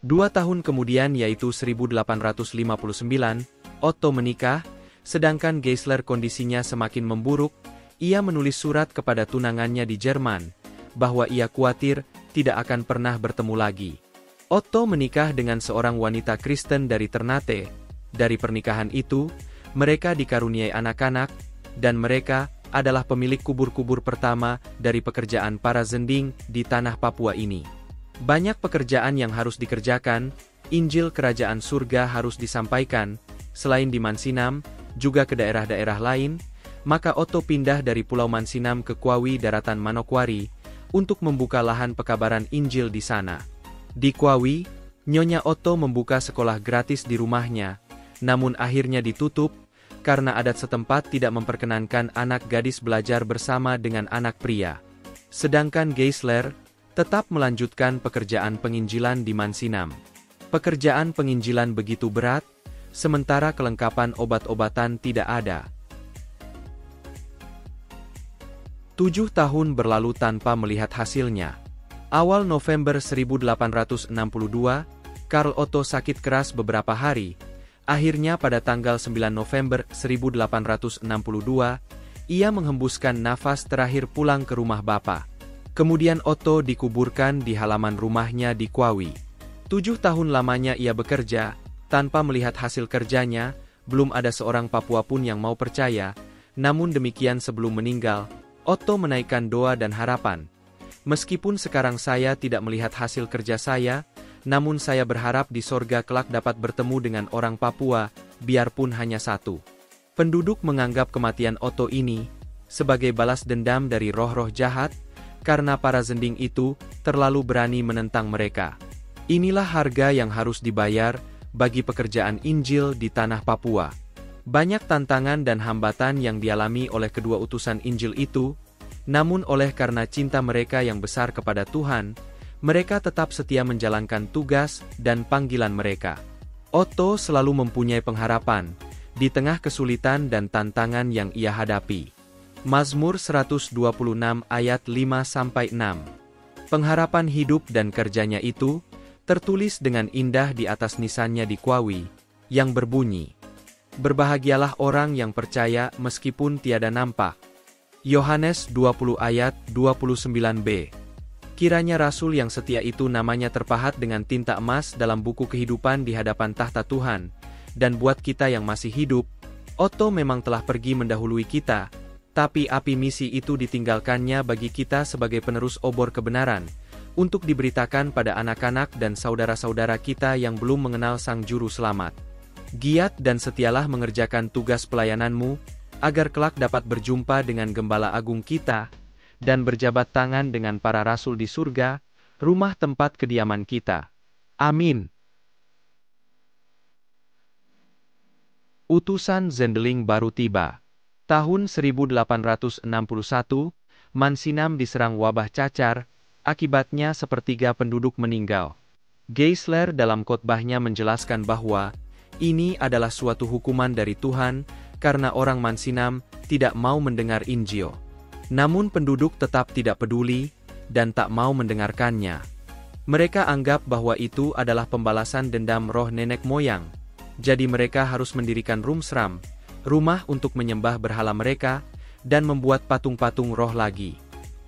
2 tahun kemudian yaitu 1859, Otto menikah. Sedangkan Geisler kondisinya semakin memburuk, ia menulis surat kepada tunangannya di Jerman, bahwa ia khawatir tidak akan pernah bertemu lagi. Otto menikah dengan seorang wanita Kristen dari Ternate. Dari pernikahan itu, mereka dikaruniai anak-anak, dan mereka adalah pemilik kubur-kubur pertama dari pekerjaan para Zending di tanah Papua ini. Banyak pekerjaan yang harus dikerjakan, Injil Kerajaan Surga harus disampaikan, selain di Mansinam, juga ke daerah-daerah lain, maka Otto pindah dari Pulau Mansinam ke Kwawi daratan Manokwari, untuk membuka lahan pekabaran Injil di sana. Di Kwawi, Nyonya Otto membuka sekolah gratis di rumahnya, namun akhirnya ditutup, karena adat setempat tidak memperkenankan anak gadis belajar bersama dengan anak pria. Sedangkan Geisler tetap melanjutkan pekerjaan penginjilan di Mansinam. Pekerjaan penginjilan begitu berat, sementara kelengkapan obat-obatan tidak ada. 7 tahun berlalu tanpa melihat hasilnya. Awal November 1862, Karl Otto sakit keras beberapa hari. Akhirnya pada tanggal 9 November 1862, ia menghembuskan nafas terakhir pulang ke rumah bapa. Kemudian Otto dikuburkan di halaman rumahnya di Kwawi. 7 tahun lamanya ia bekerja, tanpa melihat hasil kerjanya, belum ada seorang Papua pun yang mau percaya. Namun demikian sebelum meninggal, Otto menaikkan doa dan harapan. Meskipun sekarang saya tidak melihat hasil kerja saya, namun saya berharap di sorga kelak dapat bertemu dengan orang Papua, biarpun hanya satu. Penduduk menganggap kematian Otto ini sebagai balas dendam dari roh-roh jahat, karena para Zending itu terlalu berani menentang mereka. Inilah harga yang harus dibayar bagi pekerjaan Injil di tanah Papua. Banyak tantangan dan hambatan yang dialami oleh kedua utusan Injil itu, namun oleh karena cinta mereka yang besar kepada Tuhan, mereka tetap setia menjalankan tugas dan panggilan mereka. Otto selalu mempunyai pengharapan di tengah kesulitan dan tantangan yang ia hadapi. Mazmur 126 ayat 5-6. Pengharapan hidup dan kerjanya itu tertulis dengan indah di atas nisannya di Kwawi, yang berbunyi, "Berbahagialah orang yang percaya meskipun tiada nampak." Yohanes 20 ayat 29b. Kiranya Rasul yang setia itu namanya terpahat dengan tinta emas dalam buku kehidupan di hadapan tahta Tuhan. Dan buat kita yang masih hidup, Otto memang telah pergi mendahului kita, tapi api misi itu ditinggalkannya bagi kita sebagai penerus obor kebenaran, untuk diberitakan pada anak-anak dan saudara-saudara kita yang belum mengenal Sang Juru Selamat. Giat dan setialah mengerjakan tugas pelayananmu, agar kelak dapat berjumpa dengan Gembala Agung kita, dan berjabat tangan dengan para rasul di surga, rumah tempat kediaman kita. Amin. Utusan Zendeling baru tiba. Tahun 1861, Mansinam diserang wabah cacar, akibatnya sepertiga penduduk meninggal. Geisler dalam khotbahnya menjelaskan bahwa ini adalah suatu hukuman dari Tuhan, karena orang Mansinam tidak mau mendengar Injil. Namun penduduk tetap tidak peduli, dan tak mau mendengarkannya. Mereka anggap bahwa itu adalah pembalasan dendam roh nenek moyang. Jadi mereka harus mendirikan Rumsram, rumah untuk menyembah berhala mereka, dan membuat patung-patung roh lagi.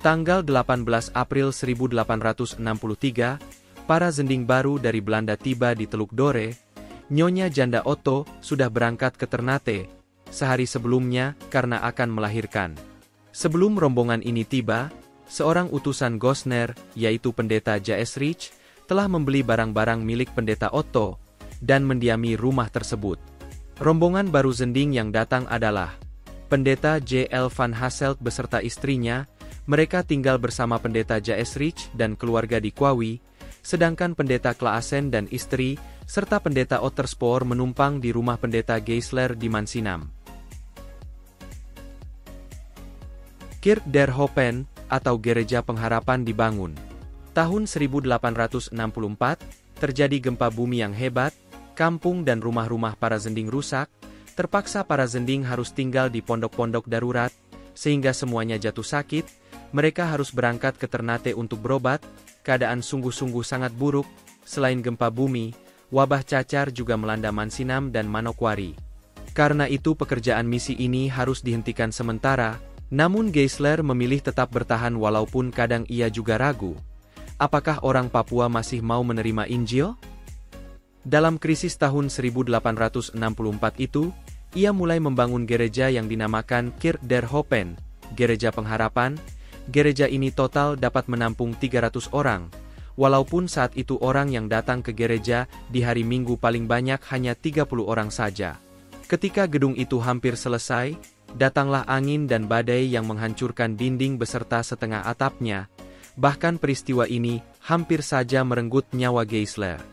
Tanggal 18 April 1863, para zending baru dari Belanda tiba di Teluk Dore. Nyonya Janda Otto sudah berangkat ke Ternate sehari sebelumnya karena akan melahirkan. Sebelum rombongan ini tiba, seorang utusan Gosner, yaitu pendeta J.S. Rich, telah membeli barang-barang milik pendeta Otto dan mendiami rumah tersebut. Rombongan baru zending yang datang adalah pendeta J.L. Van Hasselt beserta istrinya. Mereka tinggal bersama pendeta J.S. Rich dan keluarga di Kwawi, sedangkan pendeta Klaasen dan istri, serta pendeta Otterspoor menumpang di rumah pendeta Geisler di Mansinam. Kirk der Hopen, atau Gereja Pengharapan dibangun. Tahun 1864, terjadi gempa bumi yang hebat, kampung dan rumah-rumah para zending rusak, terpaksa para zending harus tinggal di pondok-pondok darurat, sehingga semuanya jatuh sakit. Mereka harus berangkat ke Ternate untuk berobat. Keadaan sungguh-sungguh sangat buruk. Selain gempa bumi, wabah cacar juga melanda Mansinam dan Manokwari. Karena itu pekerjaan misi ini harus dihentikan sementara, namun Geisler memilih tetap bertahan walaupun kadang ia juga ragu. Apakah orang Papua masih mau menerima Injil? Dalam krisis tahun 1864 itu, ia mulai membangun gereja yang dinamakan Kirk der Hopen, Gereja Pengharapan. Gereja ini total dapat menampung 300 orang, walaupun saat itu orang yang datang ke gereja di hari Minggu paling banyak hanya 30 orang saja. Ketika gedung itu hampir selesai, datanglah angin dan badai yang menghancurkan dinding beserta setengah atapnya. Bahkan peristiwa ini hampir saja merenggut nyawa Geisler.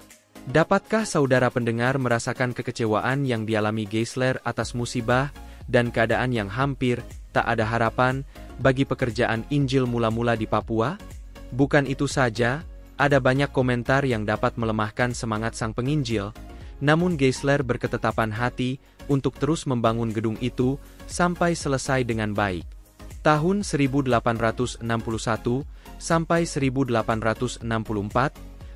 Dapatkah saudara pendengar merasakan kekecewaan yang dialami Geisler atas musibah dan keadaan yang hampir tak ada harapan bagi pekerjaan Injil mula-mula di Papua? Bukan itu saja, ada banyak komentar yang dapat melemahkan semangat sang penginjil, namun Geisler berketetapan hati untuk terus membangun gedung itu sampai selesai dengan baik. Tahun 1861 sampai 1864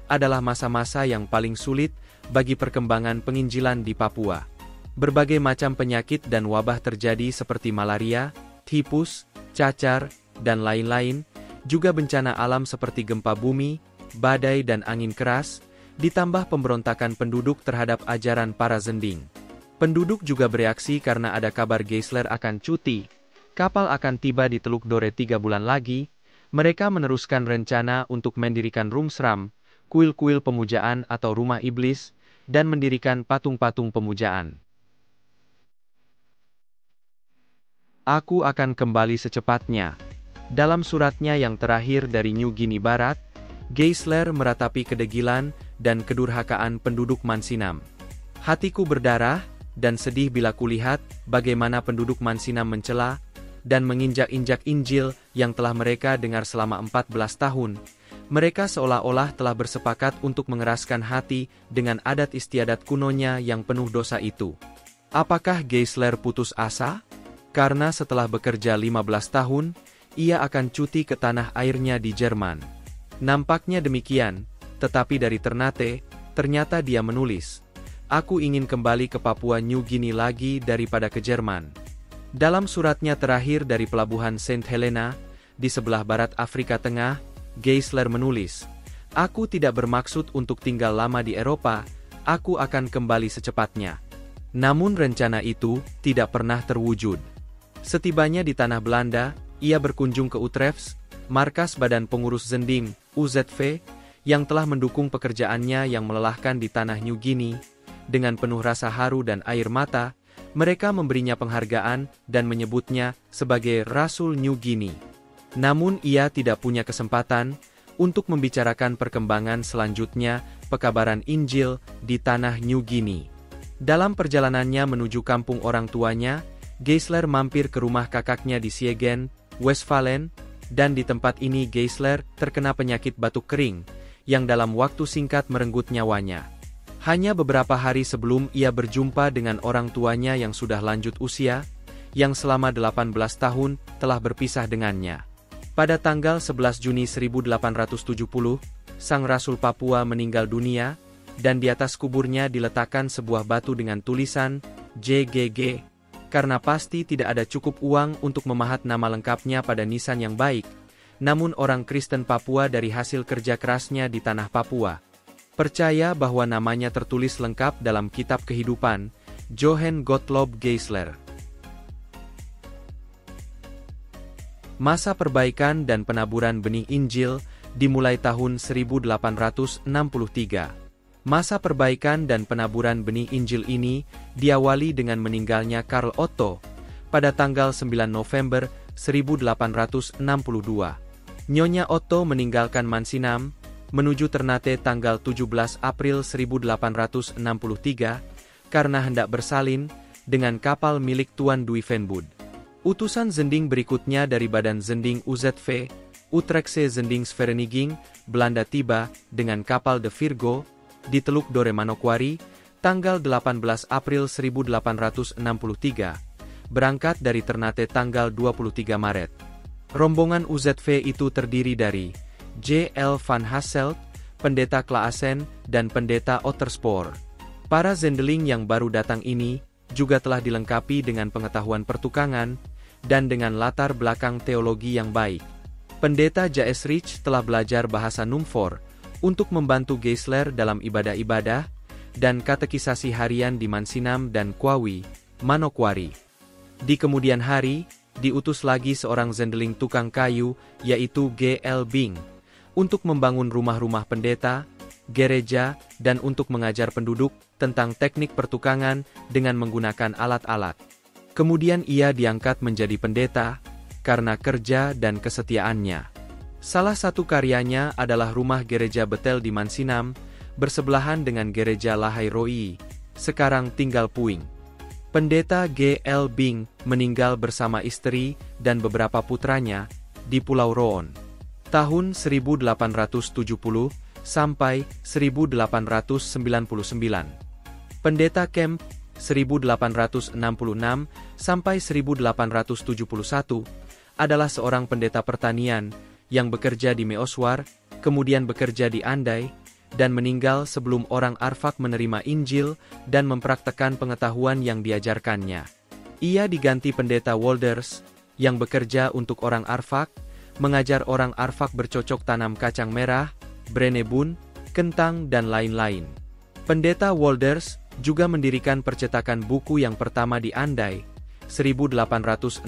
adalah masa-masa yang paling sulit bagi perkembangan penginjilan di Papua. Berbagai macam penyakit dan wabah terjadi seperti malaria, tipus, cacar, dan lain-lain, juga bencana alam seperti gempa bumi, badai dan angin keras, ditambah pemberontakan penduduk terhadap ajaran para zending. Penduduk juga bereaksi karena ada kabar Geisler akan cuti. Kapal akan tiba di Teluk Dore 3 bulan lagi. Mereka meneruskan rencana untuk mendirikan Rumsram, kuil-kuil pemujaan atau rumah iblis, dan mendirikan patung-patung pemujaan. Aku akan kembali secepatnya. Dalam suratnya yang terakhir dari New Guinea Barat, Geisler meratapi kedegilan dan kedurhakaan penduduk Mansinam. Hatiku berdarah, dan sedih bila kulihat bagaimana penduduk Mansinam mencela dan menginjak-injak Injil yang telah mereka dengar selama 14 tahun. Mereka seolah-olah telah bersepakat untuk mengeraskan hati dengan adat istiadat kunonya yang penuh dosa itu. Apakah Geisler putus asa? Karena setelah bekerja 15 tahun, ia akan cuti ke tanah airnya di Jerman. Nampaknya demikian, tetapi dari Ternate, ternyata dia menulis, "Aku ingin kembali ke Papua New Guinea lagi daripada ke Jerman." Dalam suratnya terakhir dari pelabuhan Saint Helena, di sebelah barat Afrika Tengah, Geisler menulis, "Aku tidak bermaksud untuk tinggal lama di Eropa, aku akan kembali secepatnya." Namun rencana itu tidak pernah terwujud. Setibanya di tanah Belanda, ia berkunjung ke Utrecht, markas Badan Pengurus Zending, UZV, yang telah mendukung pekerjaannya yang melelahkan di tanah New Guinea. Dengan penuh rasa haru dan air mata, mereka memberinya penghargaan dan menyebutnya sebagai Rasul New Guinea. Namun ia tidak punya kesempatan untuk membicarakan perkembangan selanjutnya pekabaran Injil di tanah New Guinea. Dalam perjalanannya menuju kampung orang tuanya, Geisler mampir ke rumah kakaknya di Siegen, Westfalen, dan di tempat ini Geisler terkena penyakit batuk kering, yang dalam waktu singkat merenggut nyawanya. Hanya beberapa hari sebelum ia berjumpa dengan orang tuanya yang sudah lanjut usia, yang selama 18 tahun telah berpisah dengannya. Pada tanggal 11 Juni 1870, sang Rasul Papua meninggal dunia, dan di atas kuburnya diletakkan sebuah batu dengan tulisan, JGG, karena pasti tidak ada cukup uang untuk memahat nama lengkapnya pada nisan yang baik, namun orang Kristen Papua dari hasil kerja kerasnya di tanah Papua percaya bahwa namanya tertulis lengkap dalam kitab kehidupan, Johann Gottlob Geisler. Masa perbaikan dan penaburan benih Injil dimulai tahun 1863. Masa perbaikan dan penaburan benih Injil ini diawali dengan meninggalnya Karl Otto pada tanggal 9 November 1862. Nyonya Otto meninggalkan Mansinam, menuju Ternate tanggal 17 April 1863, karena hendak bersalin dengan kapal milik Tuan Dui Venbud. Utusan Zending berikutnya dari Badan Zending UZV, Utrechtse Zendingsvereniging, Belanda tiba dengan kapal De Virgo, di Teluk Dore Manokwari, tanggal 18 April 1863, berangkat dari Ternate tanggal 23 Maret. Rombongan UZV itu terdiri dari J.L. van Hasselt, Pendeta Klaassen, dan Pendeta Otterspoor. Para zendeling yang baru datang ini juga telah dilengkapi dengan pengetahuan pertukangan dan dengan latar belakang teologi yang baik. Pendeta J.S. Rich telah belajar bahasa Numfor untuk membantu Geisler dalam ibadah-ibadah dan katekisasi harian di Mansinam dan Kwawi, Manokwari. Di kemudian hari, diutus lagi seorang zendeling tukang kayu, yaitu G.L. Bing, untuk membangun rumah-rumah pendeta, gereja, dan untuk mengajar penduduk tentang teknik pertukangan dengan menggunakan alat-alat. Kemudian ia diangkat menjadi pendeta, karena kerja dan kesetiaannya. Salah satu karyanya adalah rumah gereja Betel di Mansinam, bersebelahan dengan gereja Lahai Roi, sekarang tinggal puing. Pendeta G.L. Bing meninggal bersama istri dan beberapa putranya di Pulau Roon. Tahun 1870 sampai 1899. Pendeta Kemp 1866 sampai 1871 adalah seorang pendeta pertanian yang bekerja di Meoswar, kemudian bekerja di Andai, dan meninggal sebelum orang Arfak menerima Injil dan mempraktekkan pengetahuan yang diajarkannya. Ia diganti pendeta Wolders, yang bekerja untuk orang Arfak, mengajar orang Arfak bercocok tanam kacang merah, brenebun, kentang, dan lain-lain. Pendeta Wolders juga mendirikan percetakan buku yang pertama di Andai, 1867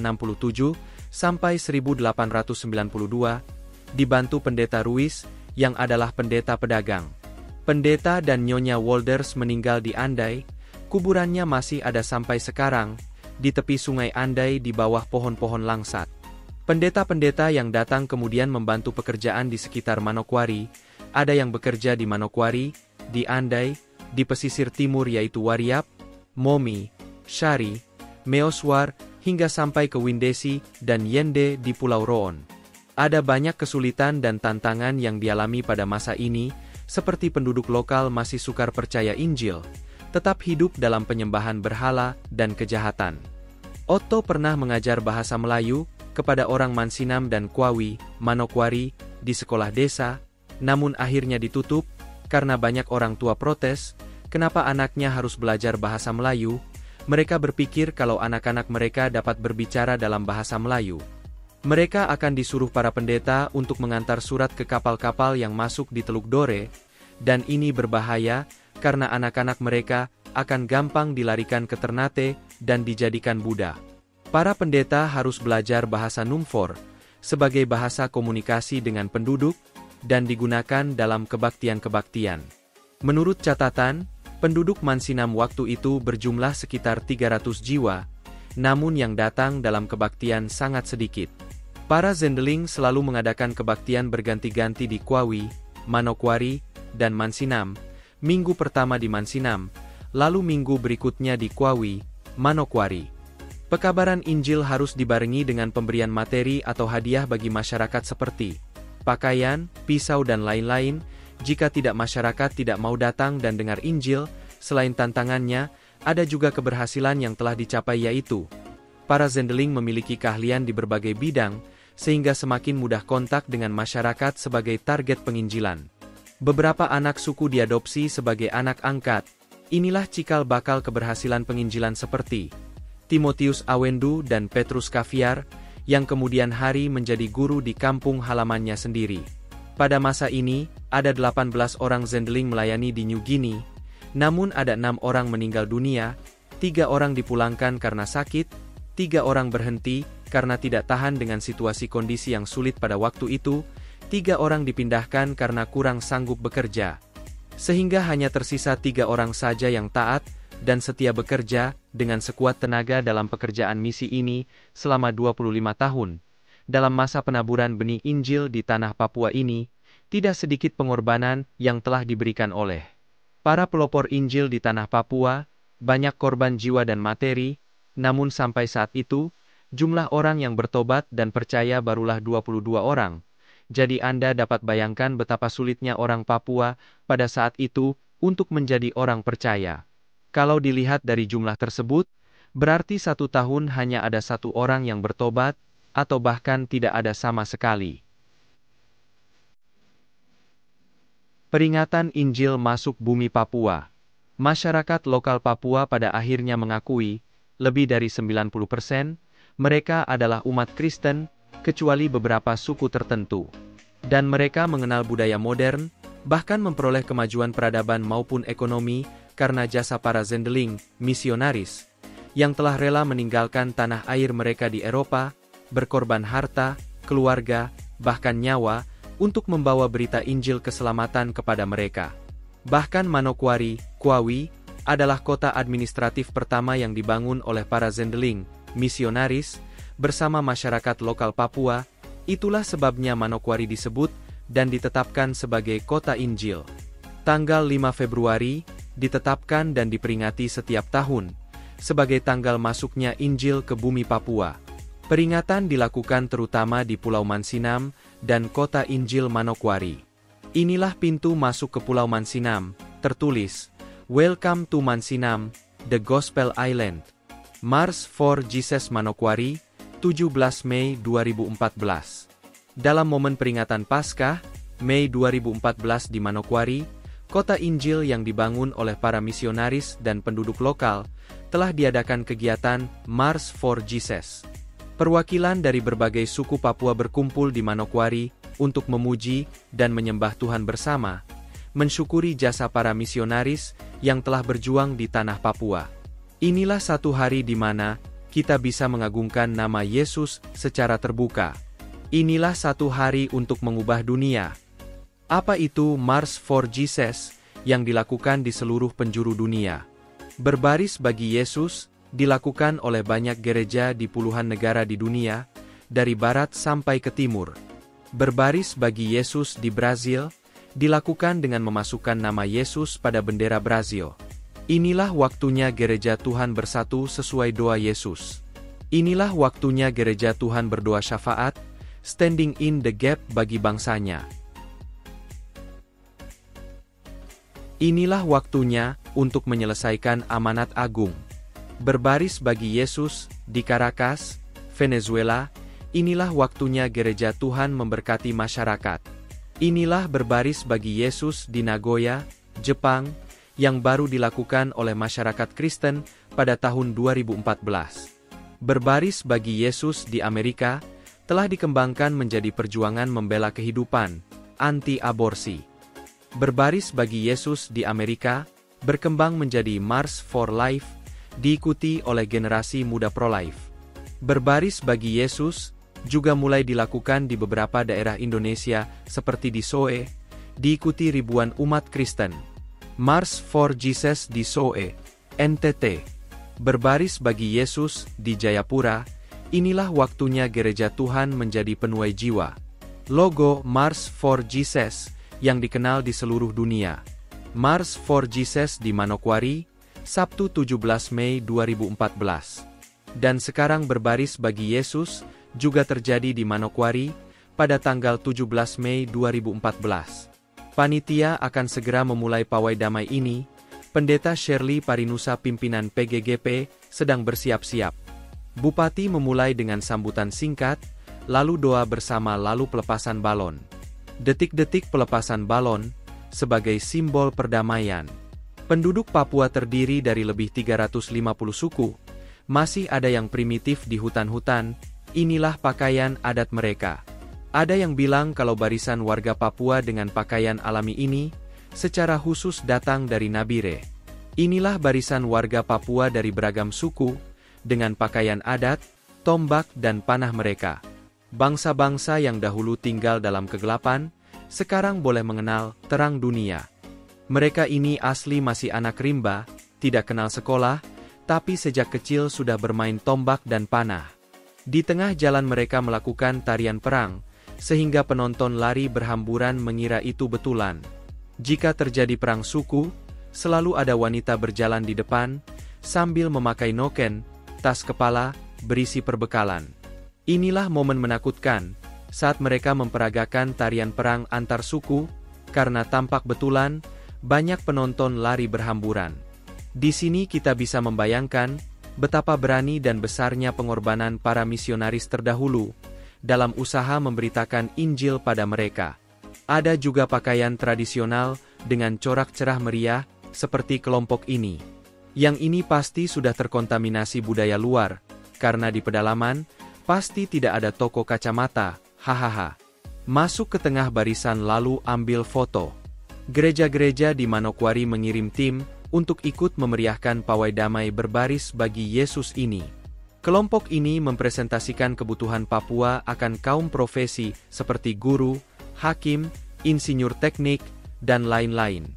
sampai 1892, dibantu pendeta Ruiz, yang adalah pendeta pedagang. Pendeta dan Nyonya Wolders meninggal di Andai, kuburannya masih ada sampai sekarang, di tepi sungai Andai di bawah pohon-pohon langsat. Pendeta-pendeta yang datang kemudian membantu pekerjaan di sekitar Manokwari, ada yang bekerja di Manokwari, di Andai, di pesisir timur yaitu Wariap, Momi, Shari, Meoswar, hingga sampai ke Windesi dan Yende di Pulau Roon. Ada banyak kesulitan dan tantangan yang dialami pada masa ini, seperti penduduk lokal masih sukar percaya Injil, tetap hidup dalam penyembahan berhala dan kejahatan. Otto pernah mengajar bahasa Melayu kepada orang Mansinam dan Kwawi, Manokwari, di sekolah desa, namun akhirnya ditutup, karena banyak orang tua protes, kenapa anaknya harus belajar bahasa Melayu. Mereka berpikir kalau anak-anak mereka dapat berbicara dalam bahasa Melayu, mereka akan disuruh para pendeta untuk mengantar surat ke kapal-kapal yang masuk di Teluk Dore, dan ini berbahaya, karena anak-anak mereka akan gampang dilarikan ke Ternate dan dijadikan budak. Para pendeta harus belajar bahasa Numfor, sebagai bahasa komunikasi dengan penduduk, dan digunakan dalam kebaktian-kebaktian. Menurut catatan, penduduk Mansinam waktu itu berjumlah sekitar 300 jiwa, namun yang datang dalam kebaktian sangat sedikit. Para Zendeling selalu mengadakan kebaktian berganti-ganti di Kwawi, Manokwari, dan Mansinam, minggu pertama di Mansinam, lalu minggu berikutnya di Kwawi, Manokwari. Pekabaran Injil harus dibarengi dengan pemberian materi atau hadiah bagi masyarakat seperti pakaian, pisau dan lain-lain. Jika tidak, masyarakat tidak mau datang dan dengar Injil. Selain tantangannya, ada juga keberhasilan yang telah dicapai, yaitu para Zendeling memiliki keahlian di berbagai bidang, sehingga semakin mudah kontak dengan masyarakat sebagai target penginjilan. Beberapa anak suku diadopsi sebagai anak angkat. Inilah cikal bakal keberhasilan penginjilan seperti Timotius Awendu dan Petrus Kaviar, yang kemudian hari menjadi guru di kampung halamannya sendiri. Pada masa ini, ada 18 orang Zendeling melayani di New Guinea, namun ada 6 orang meninggal dunia, 3 orang dipulangkan karena sakit, 3 orang berhenti karena tidak tahan dengan situasi kondisi yang sulit pada waktu itu, 3 orang dipindahkan karena kurang sanggup bekerja. Sehingga hanya tersisa 3 orang saja yang taat dan setia bekerja dengan sekuat tenaga dalam pekerjaan misi ini selama 25 tahun. Dalam masa penaburan benih Injil di tanah Papua ini, tidak sedikit pengorbanan yang telah diberikan oleh para pelopor Injil di tanah Papua, banyak korban jiwa dan materi, namun sampai saat itu, jumlah orang yang bertobat dan percaya barulah 22 orang. Jadi Anda dapat bayangkan betapa sulitnya orang Papua pada saat itu untuk menjadi orang percaya. Kalau dilihat dari jumlah tersebut, berarti 1 tahun hanya ada 1 orang yang bertobat, atau bahkan tidak ada sama sekali. Peringatan Injil masuk bumi Papua. Masyarakat lokal Papua pada akhirnya mengakui, lebih dari 90%, mereka adalah umat Kristen, kecuali beberapa suku tertentu. Dan mereka mengenal budaya modern, bahkan memperoleh kemajuan peradaban maupun ekonomi, karena jasa para Zendeling, misionaris, yang telah rela meninggalkan tanah air mereka di Eropa, berkorban harta, keluarga, bahkan nyawa, untuk membawa berita Injil keselamatan kepada mereka. Bahkan Manokwari, Kwawi, adalah kota administratif pertama yang dibangun oleh para Zendeling, misionaris, bersama masyarakat lokal Papua. Itulah sebabnya Manokwari disebut dan ditetapkan sebagai kota Injil. Tanggal 5 Februari, ditetapkan dan diperingati setiap tahun, sebagai tanggal masuknya Injil ke bumi Papua. Peringatan dilakukan terutama di Pulau Mansinam dan kota Injil Manokwari. Inilah pintu masuk ke Pulau Mansinam, tertulis, Welcome to Mansinam, the Gospel Island. Mars for Jesus Manokwari, 17 Mei 2014. Dalam momen peringatan Paskah, Mei 2014 di Manokwari, kota Injil yang dibangun oleh para misionaris dan penduduk lokal, telah diadakan kegiatan Mars for Jesus. Perwakilan dari berbagai suku Papua berkumpul di Manokwari untuk memuji dan menyembah Tuhan bersama, mensyukuri jasa para misionaris yang telah berjuang di tanah Papua. Inilah satu hari di mana kita bisa mengagungkan nama Yesus secara terbuka. Inilah satu hari untuk mengubah dunia. Apa itu Mars for Jesus yang dilakukan di seluruh penjuru dunia? Berbaris bagi Yesus dilakukan oleh banyak gereja di puluhan negara di dunia, dari barat sampai ke timur. Berbaris bagi Yesus di Brazil, dilakukan dengan memasukkan nama Yesus pada bendera Brazil. Inilah waktunya gereja Tuhan bersatu sesuai doa Yesus. Inilah waktunya gereja Tuhan berdoa syafaat, standing in the gap bagi bangsanya. Inilah waktunya untuk menyelesaikan amanat agung. Berbaris bagi Yesus di Caracas, Venezuela. Inilah waktunya gereja Tuhan memberkati masyarakat. Inilah berbaris bagi Yesus di Nagoya, Jepang, yang baru dilakukan oleh masyarakat Kristen pada tahun 2014. Berbaris bagi Yesus di Amerika telah dikembangkan menjadi perjuangan membela kehidupan, anti-aborsi. Berbaris bagi Yesus di Amerika berkembang menjadi March for Life, diikuti oleh generasi muda pro-life. Berbaris bagi Yesus juga mulai dilakukan di beberapa daerah Indonesia seperti di Soe, diikuti ribuan umat Kristen. March for Jesus di Soe, NTT. Berbaris bagi Yesus di Jayapura. Inilah waktunya gereja Tuhan menjadi penuai jiwa. Logo March for Jesus yang dikenal di seluruh dunia. March for Jesus di Manokwari, Sabtu 17 Mei 2014. Dan sekarang berbaris bagi Yesus juga terjadi di Manokwari pada tanggal 17 Mei 2014. Panitia akan segera memulai pawai damai ini. Pendeta Shirley Parinusa pimpinan PGGP sedang bersiap-siap. Bupati memulai dengan sambutan singkat, lalu doa bersama lalu pelepasan balon. Detik-detik pelepasan balon sebagai simbol perdamaian. Penduduk Papua terdiri dari lebih 350 suku. Masih ada yang primitif di hutan-hutan. Inilah pakaian adat mereka. Ada yang bilang kalau barisan warga Papua dengan pakaian alami ini, secara khusus datang dari Nabire. Inilah barisan warga Papua dari beragam suku, dengan pakaian adat, tombak dan panah mereka. Bangsa-bangsa yang dahulu tinggal dalam kegelapan, sekarang boleh mengenal terang dunia. Mereka ini asli masih anak rimba, tidak kenal sekolah, tapi sejak kecil sudah bermain tombak dan panah. Di tengah jalan mereka melakukan tarian perang, sehingga penonton lari berhamburan mengira itu betulan. Jika terjadi perang suku, selalu ada wanita berjalan di depan, sambil memakai noken, tas kepala, berisi perbekalan. Inilah momen menakutkan, saat mereka memperagakan tarian perang antar suku, karena tampak betulan, banyak penonton lari berhamburan. Di sini kita bisa membayangkan, betapa berani dan besarnya pengorbanan para misionaris terdahulu, dalam usaha memberitakan Injil pada mereka. Ada juga pakaian tradisional, dengan corak cerah meriah, seperti kelompok ini. Yang ini pasti sudah terkontaminasi budaya luar, karena di pedalaman, pasti tidak ada toko kacamata, hahaha. Masuk ke tengah barisan lalu ambil foto. Gereja-gereja di Manokwari mengirim tim, untuk ikut memeriahkan pawai damai berbaris bagi Yesus ini. Kelompok ini mempresentasikan kebutuhan Papua akan kaum profesi seperti guru, hakim, insinyur teknik, dan lain-lain.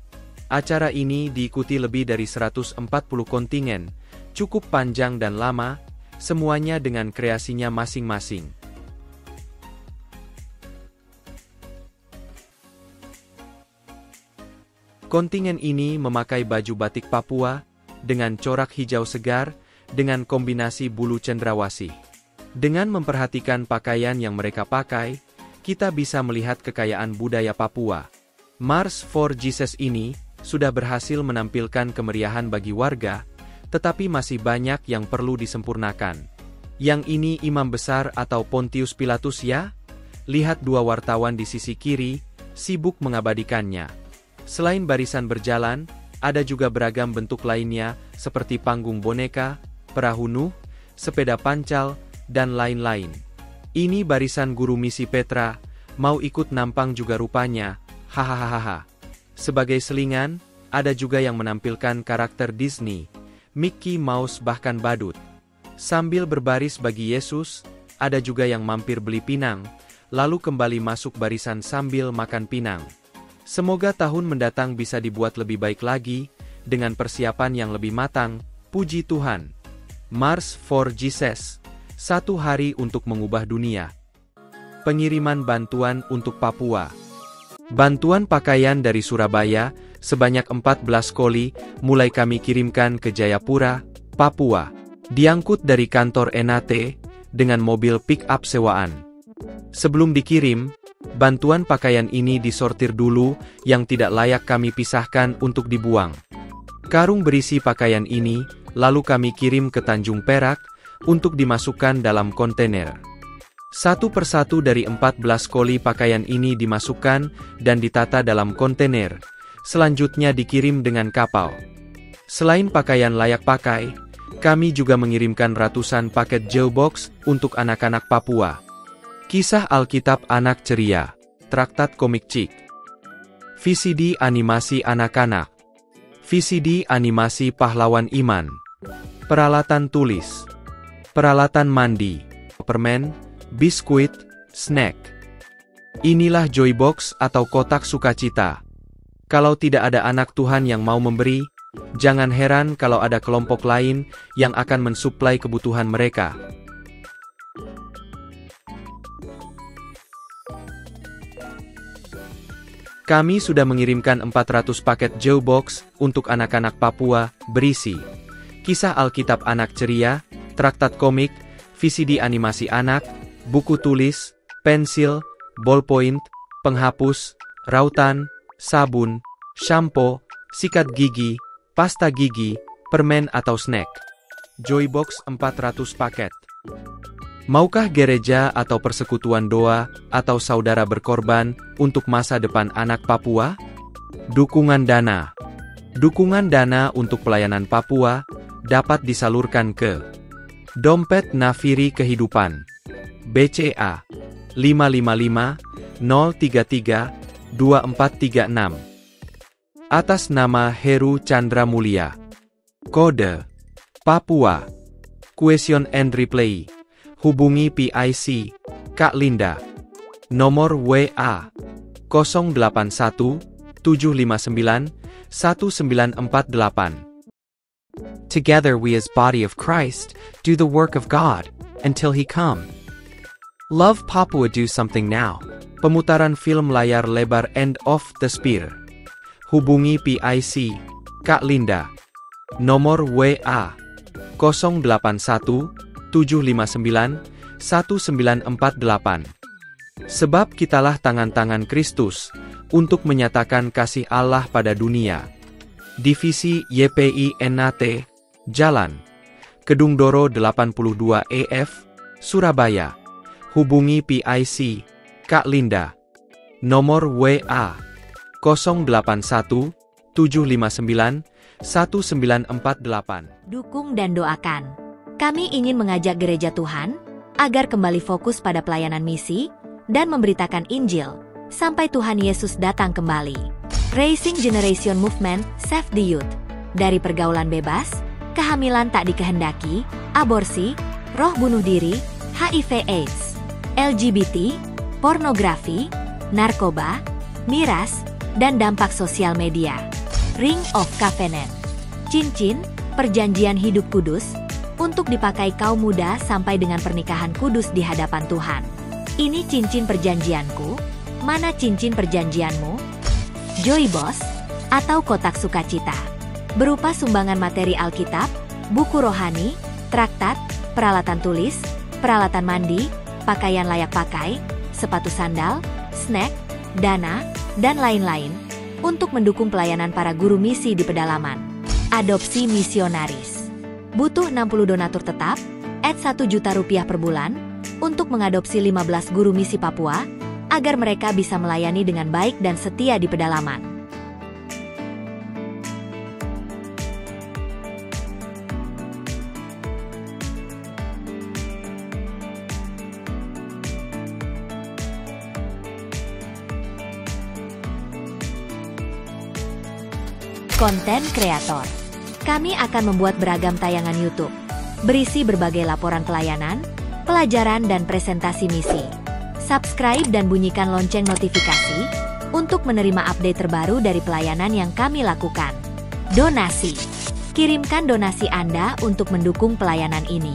Acara ini diikuti lebih dari 140 kontingen, cukup panjang dan lama, semuanya dengan kreasinya masing-masing. Kontingen ini memakai baju batik Papua, dengan corak hijau segar, dengan kombinasi bulu cendrawasih. Dengan memperhatikan pakaian yang mereka pakai, kita bisa melihat kekayaan budaya Papua. March for Jesus ini, sudah berhasil menampilkan kemeriahan bagi warga, tetapi masih banyak yang perlu disempurnakan. Yang ini imam besar atau Pontius Pilatus ya? Lihat dua wartawan di sisi kiri, sibuk mengabadikannya. Selain barisan berjalan, ada juga beragam bentuk lainnya, seperti panggung boneka, perahu Nuh, sepeda pancal, dan lain-lain. Ini barisan guru misi Petra, mau ikut nampang juga rupanya, hahaha. Sebagai selingan, ada juga yang menampilkan karakter Disney, Mickey Mouse bahkan badut. Sambil berbaris bagi Yesus, ada juga yang mampir beli pinang, lalu kembali masuk barisan sambil makan pinang. Semoga tahun mendatang bisa dibuat lebih baik lagi, dengan persiapan yang lebih matang, puji Tuhan. March for Jesus, 1 hari untuk mengubah dunia. Pengiriman bantuan untuk Papua. Bantuan pakaian dari Surabaya, sebanyak 14 koli, mulai kami kirimkan ke Jayapura, Papua. Diangkut dari kantor NAT, dengan mobil pick-up sewaan. Sebelum dikirim, bantuan pakaian ini disortir dulu, yang tidak layak kami pisahkan untuk dibuang. Karung berisi pakaian ini, lalu kami kirim ke Tanjung Perak, untuk dimasukkan dalam kontainer. Satu persatu dari 14 koli pakaian ini dimasukkan, dan ditata dalam kontainer, selanjutnya dikirim dengan kapal. Selain pakaian layak pakai, kami juga mengirimkan ratusan paket Jailbox untuk anak-anak Papua. Kisah Alkitab Anak Ceria, Traktat Komik Cik, VCD animasi anak-anak, VCD animasi Pahlawan Iman, peralatan tulis, peralatan mandi, permen, biskuit, snack. Inilah Joybox atau kotak sukacita. Kalau tidak ada anak Tuhan yang mau memberi, jangan heran kalau ada kelompok lain yang akan mensuplai kebutuhan mereka. Kami sudah mengirimkan 400 paket Jailbox untuk anak-anak Papua, berisi kisah Alkitab Anak Ceria, traktat komik, VCD animasi anak, buku tulis, pensil, ballpoint, penghapus, rautan, sabun, shampoo, sikat gigi, pasta gigi, permen atau snack. Joybox 400 paket. Maukah gereja atau persekutuan doa atau saudara berkorban untuk masa depan anak Papua? Dukungan dana. Dukungan dana untuk pelayanan Papua dapat disalurkan ke Dompet Nafiri Kehidupan, BCA 555 033 2436. Atas nama Heru Chandra Mulia. Kode Papua. Question and reply. Hubungi PIC Kak Linda. Nomor WA 081 759 1948. Together we as body of Christ do the work of God until He come. Love Papua, do something now. Pemutaran film layar lebar End of the Spear. Hubungi PIC Kak Linda. Nomor WA 081 759 1948. Sebab kitalah tangan-tangan Kristus untuk menyatakan kasih Allah pada dunia. Divisi YPI NAT, Jalan Kedung Doro 82 EF, Surabaya. Hubungi PIC Kak Linda. Nomor WA 081 759 1948. Dukung dan doakan. Kami ingin mengajak gereja Tuhan agar kembali fokus pada pelayanan misi dan memberitakan Injil sampai Tuhan Yesus datang kembali. Raising Generation Movement Save the Youth. Dari pergaulan bebas, kehamilan tak dikehendaki, aborsi, roh bunuh diri, HIV/AIDS, LGBT, pornografi, narkoba, miras, dan dampak sosial media. Ring of Covenant. Cincin, perjanjian hidup kudus, untuk dipakai kaum muda sampai dengan pernikahan kudus di hadapan Tuhan. Ini cincin perjanjianku, mana cincin perjanjianmu? Joybox, atau kotak sukacita. Berupa sumbangan materi Alkitab, buku rohani, traktat, peralatan tulis, peralatan mandi, pakaian layak pakai, sepatu sandal, snack, dana, dan lain-lain, untuk mendukung pelayanan para guru misi di pedalaman. Adopsi misionaris. Butuh 60 donatur tetap, add Rp1.000.000 per bulan, untuk mengadopsi 15 guru misi Papua, agar mereka bisa melayani dengan baik dan setia di pedalaman. Konten kreator. Kami akan membuat beragam tayangan YouTube, berisi berbagai laporan pelayanan, pelajaran dan presentasi misi. Subscribe dan bunyikan lonceng notifikasi, untuk menerima update terbaru dari pelayanan yang kami lakukan. Donasi. Kirimkan donasi Anda untuk mendukung pelayanan ini.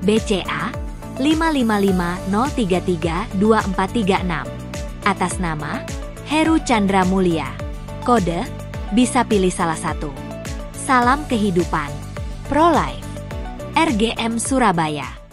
BCA 555 033 2436. Atas nama Heru Chandra Mulia. Kode, bisa pilih salah satu. Salam kehidupan. Pro Life. RGM Surabaya.